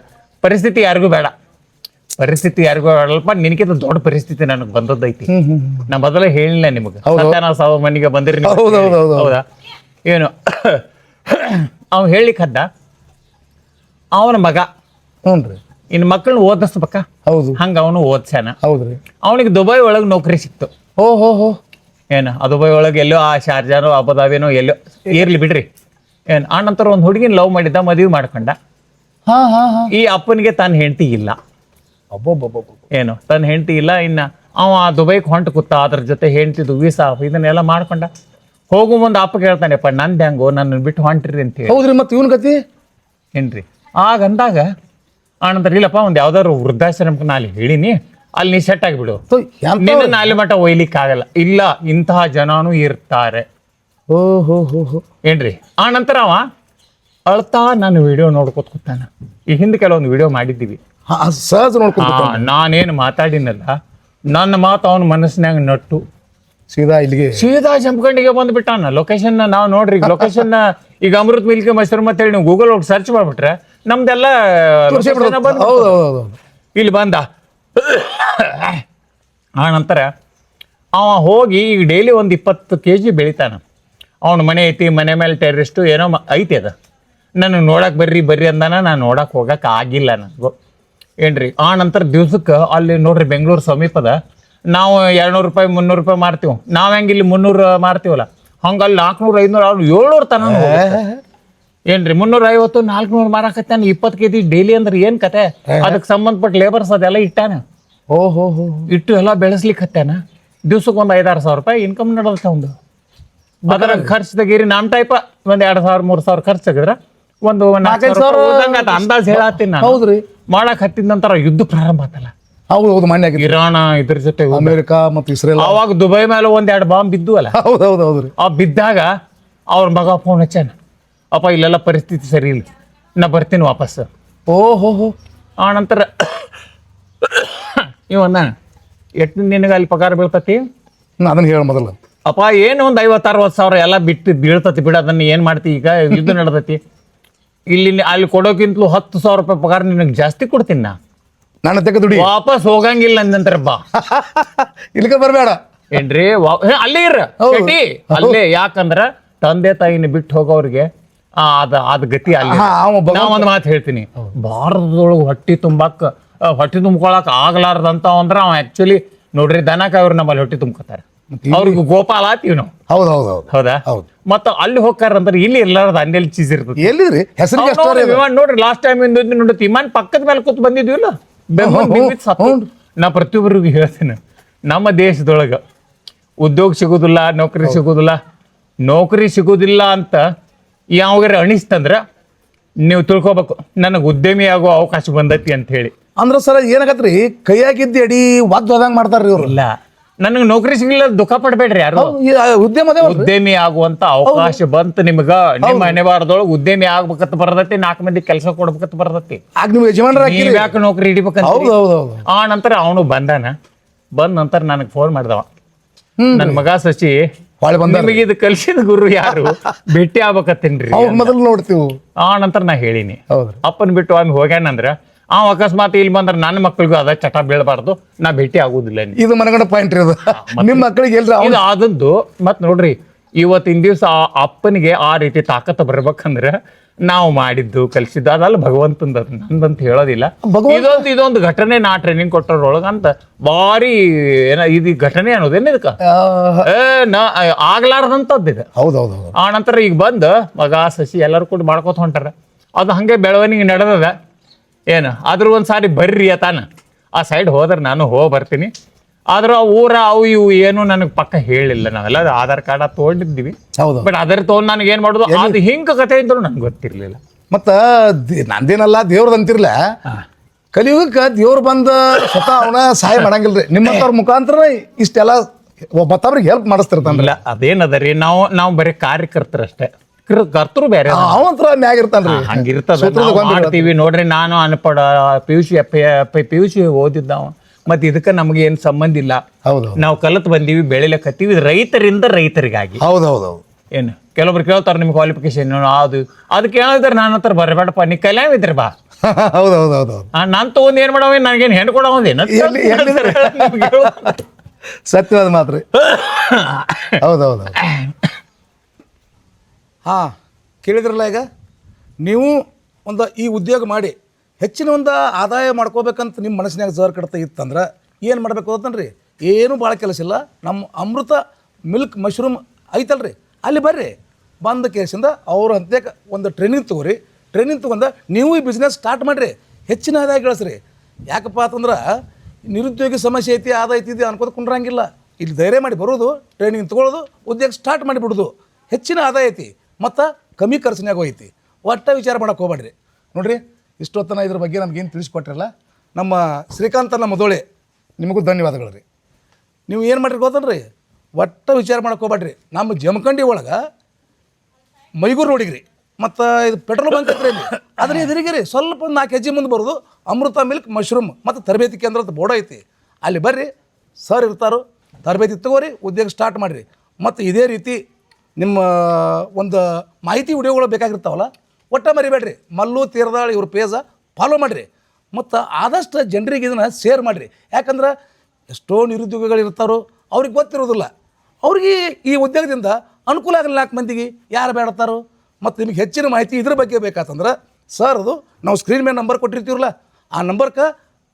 ಪರಿಸ್ಥಿತಿ ಯಾರಿಗೂ ಬೇಡ, ಬೇಡಲ್ಪ, ನಿನಗಿಂತ ದೊಡ್ಡ ಪರಿಸ್ಥಿತಿ ನನಗೆ ಬಂದದ್ದೈತಿ. ನಾ ಮೊದಲೇ ಹೇಳಿಲ್ಲ ನಿಮಗೆ, ನಾ 1000 ಮನೆಗೆ ಬಂದಿರಿ. ಹೌದಾ? ಏನು ಅವ್ ಹೇಳಿಕ್ ಹದ್ದ, ಅವನ ಮಗ ಇನ್ನು ಮಕ್ಕಳನ್ನ ಓದಿಸ್ಬೇಕ, ಹಂಗ ಅವನು ಓದ್ಸ್ಯಾನ. ಅವನಿಗೆ ದುಬೈ ಒಳಗೆ ನೌಕರಿ ಸಿಕ್ತು. ಏನು ಆ ದುಬೈ ಒಳಗೆ ಎಲ್ಲೋ ಆ ಶಾರ್ಜಾನೋ ಅಬುದಾಬಿನೋ ಎಲ್ಲೋ ಇರ್ಲಿ ಬಿಡ್ರಿ. ಏನು ಆ ನಂತರ ಒಂದು ಹುಡುಗಿನ ಲವ್ ಮಾಡಿದ್ದ, ಮದುವೆ ಮಾಡ್ಕೊಂಡ. ಈ ಅಪ್ಪನಿಗೆ ತನ್ನ ಹೆಂಡತಿ ಇಲ್ಲ. ಏನು ತನ್ನ ಹೆಂಡತಿ ಇಲ್ಲ. ಇನ್ನು ಅವ ದುಬೈಗೆ ಹೊಂಟು ಕೂತ, ಅದ್ರ ಜೊತೆ ಹೆಂಡತಿದು ವೀಸಾ ಇದನ್ನೆಲ್ಲ ಮಾಡ್ಕೊಂಡ. ಹೋಗು ಮುಂದೆ ಅಪ್ಪ ಕೇಳ್ತಾನೆಪ್ಪ, ನಂದು ಹೆಂಗೋ ನನ್ನ ಬಿಟ್ಟು ಹೊಂಟ್ರಿ ಅಂತ ಹೇಳಿ. ಹೌದ್ರಿ, ಮತ್ತೆ ಇವನ್ ಗತಿ ಏನ್ರಿ? ಆಗಂದಾಗ ಆನಂತರ ಇಲ್ಲಪ್ಪ, ಒಂದು ಯಾವ್ದಾದ್ರು ವೃದ್ಧಾಶ್ರಮಕ್ಕೆ ನಾ ಅಲ್ಲಿ ಹೇಳಿನಿ, ಅಲ್ಲಿ ನೀ ಸೆಟ್ ಆಗಿಬಿಡು, ನಿನ್ನ ಅಲ್ಲಿ ಮಟ್ಟ ಒಯ್ಲಿಕ್ಕೆ ಆಗಲ್ಲ. ಇಲ್ಲ, ಇಂತಹ ಜನನೂ ಇರ್ತಾರೆ. ಏನ್ರಿ? ಆ ನಂತರ ಅವ ಅಳ್ತಾ ನಾನು ವಿಡಿಯೋ ನೋಡ್ಕೊತ ಕೂತಾನ. ಈ ಹಿಂದೆ ಕೆಲವೊಂದು ವಿಡಿಯೋ ಮಾಡಿದ್ದೀವಿ, ಸಹಜ ನೋಡ್ಕೊ. ನಾನೇನು ಮಾತಾಡಿನಲ್ಲ, ನನ್ನ ಮಾತು ಅವನ ಮನಸ್ಸಿನಾಗ ನಟ್ಟು ಸೀದಾ ಜಂಪ್ಕಂಡಿಗೆ ಬಂದ್ಬಿಟ್ಟಾನ. ಲೊಕೇಶನ್ ನಾವು ನೋಡ್ರಿ, ಲೊಕೇಶನ್ ಈಗ ಅಮೃತ್ ಮಿಲ್ಕಿ ಮಶ್ರೂಮ್ ಅಂತ ಹೇಳಿ ನೀವು ಗೂಗಲ್ ಹೋಗಿ ಸರ್ಚ್ ಮಾಡ್ಬಿಟ್ರೆ ನಮ್ದೆಲ್ಲ ಇಲ್ಲಿ ಬಂದ. ಆ ನಂತರ ಅವ ಹೋಗಿ ಈಗ ಡೈಲಿ ಒಂದು 20 kg ಬೆಳಿತಾನ. ಅವನ ಮನೆ ಐತಿ, ಮನೆ ಮೇಲೆ ಟೆರ್ರಿಸ್ಟು ಏನೋ ಐತಿ. ಅದ ನನಗೆ ನೋಡಕ್ಕೆ ಬರ್ರಿ ಅಂದಾನ. ನಾನು ನೋಡಕ್ಕೆ ಹೋಗಕ್ಕೆ ಆಗಿಲ್ಲ ನನಗೂ. ಏನ್ರಿ ಆ ನಂತರ ದಿವ್ಸಕ್ಕೆ ಅಲ್ಲಿ ನೋಡ್ರಿ ಬೆಂಗಳೂರು ಸಮೀಪದ ನಾವು 200 ರೂಪಾಯಿ 300 ರೂಪಾಯಿ ಮಾರ್ತೀವಿ. ನಾವ್ ಹೆಂಗ್ ಇಲ್ಲಿ 300 ಮಾರ್ತೀವಲ್ಲ, ಹಂಗ ಅಲ್ಲಿ 400 500 ಅವ್ರು 700 ತನ ಏನ್ರಿ 350 400 ಮಾರಾಕತ್ತಾನ 20 ಕೆಜಿ ಡೈಲಿ ಅಂದ್ರೆ ಏನ್ ಕತೆ. ಅದಕ್ಕೆ ಸಂಬಂಧಪಟ್ಟ ಲೇಬರ್ಸ್ ಅದೆಲ್ಲ ಇಟ್ಟಾನ. ಓಹೋ ಇಟ್ಟು ಎಲ್ಲ ಬೆಳೆಸ್ಲಿಕ್ಕೆ ಹತ್ತಾನ. ದಿವ್ಸಕ್ಕೆ ಒಂದು 5-6 ಸಾವಿರ ರೂಪಾಯಿ ಇನ್ಕಮ್ ನಡೆದತ್ತ ಒಂದು. ಅದರ ಖರ್ಚು ತೆಗೀರಿ ನಮ್ಮ ಟೈಪ ಒಂದ್ 2,000 3,000 ಖರ್ಚು ತೆಗಿದ್ರ ಒಂದು 4,000 ಅಂದಾಜ್ ಹೇಳತ್ತೀನಿ ನಾನು. ಹೌದ್ರಿ. ಮಾಡಕ್ ಹತ್ತಿದ ನಂತರ ಯುದ್ಧ ಪ್ರಾರಂಭ ಆತಲ್ಲ. ಹೌದು ಮನೆ ಇರಾನ ಇದ್ರ ಜೊತೆ ಅಮೆರಿಕಾ ಮತ್ತು ಇಸ್ರೇಲ್. ಅವಾಗ ದುಬೈ ಮೇಲೆ 1-2 ಬಾಂಬ್ ಬಿದ್ದು ಅಲ್ಲ. ಹೌದ್ರಿ. ಆ ಬಿದ್ದಾಗ ಅವ್ರ ಮಗ ಫೋನ್ ಹಚ್ಚಾನ, ಅಪ್ಪ ಇಲ್ಲೆಲ್ಲ ಪರಿಸ್ಥಿತಿ ಸರಿ ಇಲ್ಲ, ನಾ ಬರ್ತೀನಿ ವಾಪಸ್. ಓಹೋ ಆ ನಂತರ ಇವಂದ ಎಷ್ಟು ನಿನಗೆ ಅಲ್ಲಿ ಪಗಾರ ಬೀಳ್ತತಿ ಅದನ್ನ ಹೇಳ ಮೊದಲ. ಅಪ್ಪ ಏನು ಒಂದು 50-60 ಸಾವಿರ ಎಲ್ಲ ಬಿಟ್ಟು ಬೀಳ್ತತಿ ಬಿಡ, ಅದನ್ನ ಏನ್ ಮಾಡ್ತಿ, ಈಗ ಯುದ್ಧ ನಡೆದತಿ ಇಲ್ಲಿ ಅಲ್ಲಿ ಕೊಡೋಕ್ಕಿಂತಲೂ 10,000 ರೂಪಾಯಿ ಪಗಾರ ನಿನಗೆ ಜಾಸ್ತಿ ಕೊಡ್ತೀನಿ ನಾ. ನನ್ನ ತೆಗೆ ದುಡಿ ವಾಪಸ್ ಹೋಗಂಗಿಲ್ಲ ಅಂದಂತರ ಬಾ ಇಲ್ಲಿಗೆ ಬರಬೇಡ ಏನ್ರಿ ಅಲ್ಲೇ ಇರ ಅಲ್ಲೇ. ಯಾಕಂದ್ರ ತಂದೆ ತಾಯಿನ ಬಿಟ್ಟು ಹೋಗೋರಿಗೆ ಅದ್ ಗತಿ ಅಲ್ಲಿ. ನಾ ಒಂದ್ ಮಾತು ಹೇಳ್ತೀನಿ, ಭಾರತದೊಳಗೆ ಹೊಟ್ಟಿ ತುಂಬ್ಕೊಳಕ್ ಆಗ್ಲಾರ್ದಂತ ಅಂದ್ರ ಅವ ಆಕ್ಚುಲಿ ನೋಡ್ರಿ ದನಕ ಅವ್ರು ನಮ್ಮಲ್ಲಿ ಹೊಟ್ಟಿ ತುಂಬ್ಕೊತಾರೆ. ಅವ್ರಿಗೆ ಗೋಪಾಲ ಆತೀವಿ ನಾವು. ಹೌದಾ? ಮತ್ತ ಅಲ್ಲಿ ಹೋಗ್ತಾರಂದ್ರೆ ಇಲ್ಲಿ ಇರ್ಲಾರ್ದ ಅಂದೇಲಿ ಚೀಸ್ ಇರ್ತದೆ. ಎಲ್ಲಿದ್ರಿ ಹೆಸರಿಗೆ ನೋಡ್ರಿ ಲಾಸ್ಟ್ ಟೈಮ್ ನೋಡಿ ವಿಮಾನ ಪಕ್ಕದ ಮೇಲೆ ಕೂತ್ ಬಂದಿದ್ವಿಲ್ಲ, ನಾ ಪ್ರತಿಯೊಬ್ಬರಿಗೂ ಹೇಳ್ತೀನಿ, ನಮ್ಮ ದೇಶದೊಳಗ ಉದ್ಯೋಗ ಸಿಗುದಿಲ್ಲ, ನೌಕರಿ ಸಿಗುದಿಲ್ಲ ಅಂತ ಯಾವಾಗಾರ ಅನಿಸ್ತಂದ್ರ ನೀವು ತಿಳ್ಕೊಬೇಕು ನನಗೆ ಉದ್ಯಮಿ ಆಗೋ ಅವಕಾಶ ಬಂದೈತಿ ಅಂತ ಹೇಳಿ. ಅಂದ್ರ ಸರ್ ಏನಾಗತ್ರಿ, ಕೈಯಾಗಿದ್ದ ಅಡಿ ಒದ್ದು ಹೋದಂಗ್ ಮಾಡ್ತಾರ್ರಿ ಇವ್ರು. ಇಲ್ಲ, ನನಗೆ ನೌಕರಿ ಸಿಗ್ಲಿಲ್ಲ ದುಃಖ ಪಡ್ಬೇಡ್ರಿ ಯಾರು. ಉದ್ಯಮಿ ಆಗುವಂತ ಅವಕಾಶ ಬಂತು ನಿಮ್ಗ, ನಿಮ್ಮ ಮನೆವಾರದೊಳಗೆ ಉದ್ಯಮಿ ಆಗ್ಬೇಕಂತ ಬರದೈತಿ, 4 ಮಂದಿ ಕೆಲಸ ಕೊಡ್ಬೇಕಂತ ಬರದೈತಿ, ಯಾಕೆ ನೌಕರಿ ಹಿಡಿಬೇಕಂತ. ಆ ನಂತರ ಅವನು ಬಂದ ನಂತರ ನನಗೆ ಫೋನ್ ಮಾಡ್ದವ, ನನ್ ಮಗ ಶಶಿ ನಿಮಗೆ ಇದು ಕಲ್ಸಿದ ಗುರು ಯಾರು, ಭೇಟಿ ಆಗ್ಬೇಕತ್ತೇನ್ರಿ ಮೊದಲು ನೋಡ್ತೀವಿ. ಆ ನಂತರ ನಾ ಹೇಳಿನಿ, ಅಪ್ಪನ್ ಬಿಟ್ಟು ಒಮ್ಮೆ ಹೋಗ್ಯಾನಂದ್ರ ಅಕಸ್ಮಾತ್ ಇಲ್ಲಿ ಬಂದ್ರೆ ನನ್ನ ಮಕ್ಕಳಿಗೂ ಅದ ಚಟ ಬೀಳಬಾರ್ದು, ನಾ ಭೇಟಿ ಆಗುದಿಲ್ಲ. ಇದು ಮನಗಂಡ ಪಾಯಿಂಟ್ ರೀ, ನಿಮ್ಮ ಮಕ್ಕಳಿಗೆ ಇದು ಆದದ್ದು. ಮತ್ ನೋಡ್ರಿ ಇವತ್ತಿನ ದಿವ್ಸ ಅಪ್ಪನಿಗೆ ಆ ರೀತಿ ತಾಕತ್ತು ಬರ್ಬೇಕಂದ್ರೆ ನಾವು ಮಾಡಿದ್ದು ಕಲ್ಸಿದ್ದು ಅದಲ್ಲ ಭಗವಂತಂದ, ನಂದಂತ ಹೇಳೋದಿಲ್ಲ. ಇದೊಂದು ಘಟನೆ ನಾ ಟ್ರೈನಿಂಗ್ ಕೊಟ್ಟರೊಳಗಂತ ಭಾರಿ ಇದು ಘಟನೆ ಅನ್ನೋದೇನ ಇದಕ್ಕ ಆಗ್ಲಾರ್ದಂತದ್ದು. ಆ ನಂತರ ಈಗ ಬಂದ್ ಮಗ ಶಶಿ ಎಲ್ಲರೂ ಕೂಡ ಮಾಡ್ಕೋತ ಹೊಂಟಾರ. ಅದು ಹಂಗೆ ಬೆಳವಣಿಗೆ ನಡೆದದ. ಏನು ಆದ್ರೂ ಒಂದ್ಸಾರಿ ಬರ್ರಿ ತಾನ ಆ ಸೈಡ್ ಹೋದ್ರೆ ನಾನು ಬರ್ತೀನಿ. ಆದ್ರೂ ಊರ ಅವು ಇವು ಏನು ನನಗೆ ಪಕ್ಕ ಹೇಳಿಲ್ಲ. ನಾವೆಲ್ಲ ಆಧಾರ್ ಕಾರ್ಡ್ ತಗೊಂಡಿದ್ದೀವಿ, ಬಟ್ ಅದರ ತಗೊಂಡ್ ನನಗೆ ಏನ್ ಮಾಡೋದು ಅದು ಹಿಂಗ ಕತೆ ಅಂತ ನಂಗೆ ಗೊತ್ತಿರ್ಲಿಲ್ಲ. ಮತ್ತ ನಂದೇನಲ್ಲ ದೇವ್ರದ್ ಅಂತಿರ್ಲ, ಕಲಿಯುಗಕ್ಕ ದೇವ್ರು ಬಂದ ಸ್ವತಃ ಅವನ ಸಹಾಯ ಮಾಡಂಗಿಲ್ರಿ. ನಿಮ್ಮಂತವ್ರ ಮುಖಾಂತರ ಇಷ್ಟೆಲ್ಲ ಮತ್ತವ್ರಿಗೆ ಹೆಲ್ಪ್ ಮಾಡಿಸ್ತಿರ್ತಾನಲ್ಲ. ಅದೇನದ ರೀ, ನಾವು ಬರೀ ಕಾರ್ಯಕರ್ತರಷ್ಟೇ, ಕರ್ತರು ಬೇರೆ ಅವಂತರ ಮ್ಯಾಗ ಇರ್ತಾನ್ರಿ. ಹಂಗಿರ್ತದೆ ನೋಡ್ರಿ. ನಾನು ಅನ್ಪಡ PUC ಓದಿದ್ದಾವ, ಮತ್ತೆ ಇದಕ್ಕೆ ನಮ್ಗೆ ಏನ್ ಸಂಬಂಧ ಇಲ್ಲ. ನಾವು ಕಲತ್ ಬಂದೀವಿ, ಬೆಳಿಲಕತ್ತೀವಿ, ರೈತರಿಂದ ರೈತರಿಗಾಗಿ. ಏನು ಕೆಲವೊಬ್ರು ಕೇಳ್ತಾರ ನಿಮ್ಗೆ ಕ್ವಾಲಿಫಿಕೇಶನ್ ಅದು ಕೇಳಿದ್ರೆ ನನ್ನ ಹತ್ರ ಬರಬೇಡಪ್ಪ, ನೀ ಕಲ್ಯಾವಿದ್ರಿ ಬಾ. ನಾನ್ ತಗೊಂಡ್ ಏನ್ ಮಾಡವ, ನನಗೇನು ಹೆಣ್ಣು ಕೊಡೋದೇನು ಸತ್ಯವಾದ ಮಾತ್ರ. ಕೇಳಿದ್ರಲ್ಲ, ಈಗ ನೀವು ಈ ಉದ್ಯೋಗ ಮಾಡಿ ಹೆಚ್ಚಿನ ಒಂದು ಆದಾಯ ಮಾಡ್ಕೋಬೇಕಂತ ನಿಮ್ಮ ಮನಸ್ಸಿನಾಗ ಜೋರ್ ಕಡ್ತ ಇತ್ತಂದ್ರೆ ಏನು ಮಾಡಬೇಕು ಗೊತ್ತನ್ರಿ, ಏನೂ ಭಾಳ ಕೆಲಸ ಇಲ್ಲ. ನಮ್ಮ ಅಮೃತ ಮಿಲ್ಕ್ ಮಶ್ರೂಮ್ ಐತಲ್ರಿ, ಅಲ್ಲಿ ಬರ್ರಿ. ಬಂದ ಕೇಸಿಂದ ಅವ್ರ ಅಂತ್ಯಕ ಒಂದು ಟ್ರೈನಿಂಗ್ ತೊಗೋರಿ. ಟ್ರೈನಿಂಗ್ ತೊಗೊಂಡ ನೀವು ಈ ಬಿಸ್ನೆಸ್ ಸ್ಟಾರ್ಟ್ ಮಾಡಿರಿ, ಹೆಚ್ಚಿನ ಆದಾಯ ಗಳಿಸ್ರಿ. ಯಾಕಪ್ಪ ಅಂತಂದ್ರೆ ನಿರುದ್ಯೋಗಿ ಸಮಸ್ಯೆ ಐತಿ, ಆದಾಯ ಐತಿದೆ ಅನ್ಕೋತ ಕುಂಡ್ರಂಗಿಲ್ಲ. ಇಲ್ಲಿ ಧೈರ್ಯ ಮಾಡಿ ಬರೋದು, ಟ್ರೈನಿಂಗ್ ತೊಗೊಳ್ಳೋದು, ಉದ್ಯೋಗ ಸ್ಟಾರ್ಟ್ ಮಾಡಿಬಿಡೋದು. ಹೆಚ್ಚಿನ ಆದಾಯ ಐತಿ ಮತ್ತು ಕಮ್ಮಿ ಖರ್ಚಿನಾಗ ಐತಿ. ಒಟ್ಟ ವಿಚಾರ ಮಾಡೋಕೆ ಹೋಗ್ಬೇಡ್ರಿ. ನೋಡಿರಿ, ಇಷ್ಟೊತ್ತನ ಇದ್ರ ಬಗ್ಗೆ ನಮಗೇನು ತಿಳಿಸ್ಕೊಟ್ರಲ್ಲ ನಮ್ಮ ಶ್ರೀಕಾಂತನ ಮೊದಲೇ, ನಿಮಗೂ ಧನ್ಯವಾದಗಳು ರೀ. ನೀವು ಏನು ಮಾಡಿರಿ ಗೊತ್ತನ್ರಿ, ಒಟ್ಟ ವಿಚಾರ ಮಾಡೋಕೆ ಹೋಗ್ಬೇಡ್ರಿ. ನಮ್ಮ ಜಮಖಂಡಿ ಒಳಗೆ ಮೈಗೂರು ರೋಡಿಗೆ ರೀ, ಮತ್ತು ಇದು ಪೆಟ್ರೋಲ್ ಬಂಕ್ ಐತ್ರಿ, ಇಲ್ಲಿ ಅದ್ರ ಎದುರಿಗೆ ರೀ ಸ್ವಲ್ಪ 4 ಹೆಜ್ಜೆ ಮುಂದೆ ಬರೋದು ಅಮೃತ ಮಿಲ್ಕ್ ಮಶ್ರೂಮ್ ಮತ್ತು ತರಬೇತಿ ಕೇಂದ್ರ ಅಂತ ಬೋರ್ಡ್ ಐತಿ. ಅಲ್ಲಿ ಬರ್ರಿ, ಸರ್ ಇರ್ತಾರೋ, ತರಬೇತಿ ತಗೋರಿ, ಉದ್ಯೋಗ ಸ್ಟಾರ್ಟ್ ಮಾಡಿರಿ. ಮತ್ತು ಇದೇ ರೀತಿ ನಿಮ್ಮ ಒಂದು ಮಾಹಿತಿ ವಿಡಿಯೋಗಳು ಬೇಕಾಗಿರ್ತಾವಲ್ಲ, ಒಟ್ಟ ಮರಿಬೇಡ್ರಿ. ಮಲ್ಲು ತೀರದಾಳ್ ಇವ್ರ ಪೇಜ ಫಾಲೋ ಮಾಡಿರಿ, ಮತ್ತು ಆದಷ್ಟು ಜನರಿಗೆ ಇದನ್ನು ಶೇರ್ ಮಾಡಿರಿ. ಯಾಕಂದ್ರೆ ಎಷ್ಟೋ ನಿರುದ್ಯೋಗಿಗಳು ಇರ್ತಾರೋ, ಅವ್ರಿಗೆ ಗೊತ್ತಿರೋದಿಲ್ಲ. ಅವ್ರಿಗೆ ಈ ಉದ್ಯೋಗದಿಂದ ಅನುಕೂಲ ಆಗಲ್ಲ. 4 ಮಂದಿಗೆ ಯಾರು ಬೇಡತ್ತಾರೋ. ಮತ್ತು ನಿಮಗೆ ಹೆಚ್ಚಿನ ಮಾಹಿತಿ ಇದ್ರ ಬಗ್ಗೆ ಬೇಕಾತಂದ್ರೆ ಸರ್ ಅದು ನಾವು ಸ್ಕ್ರೀನ್ ಮೇಲೆ ನಂಬರ್ ಕೊಟ್ಟಿರ್ತೀವಲ್ಲ, ಆ ನಂಬರ್ಗೆ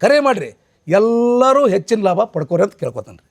ಕರೆ ಮಾಡಿರಿ, ಎಲ್ಲರೂ ಹೆಚ್ಚಿನ ಲಾಭ ಪಡ್ಕೋರಿ ಅಂತ ಕೇಳ್ಕೊತಾನೆ ರೀ.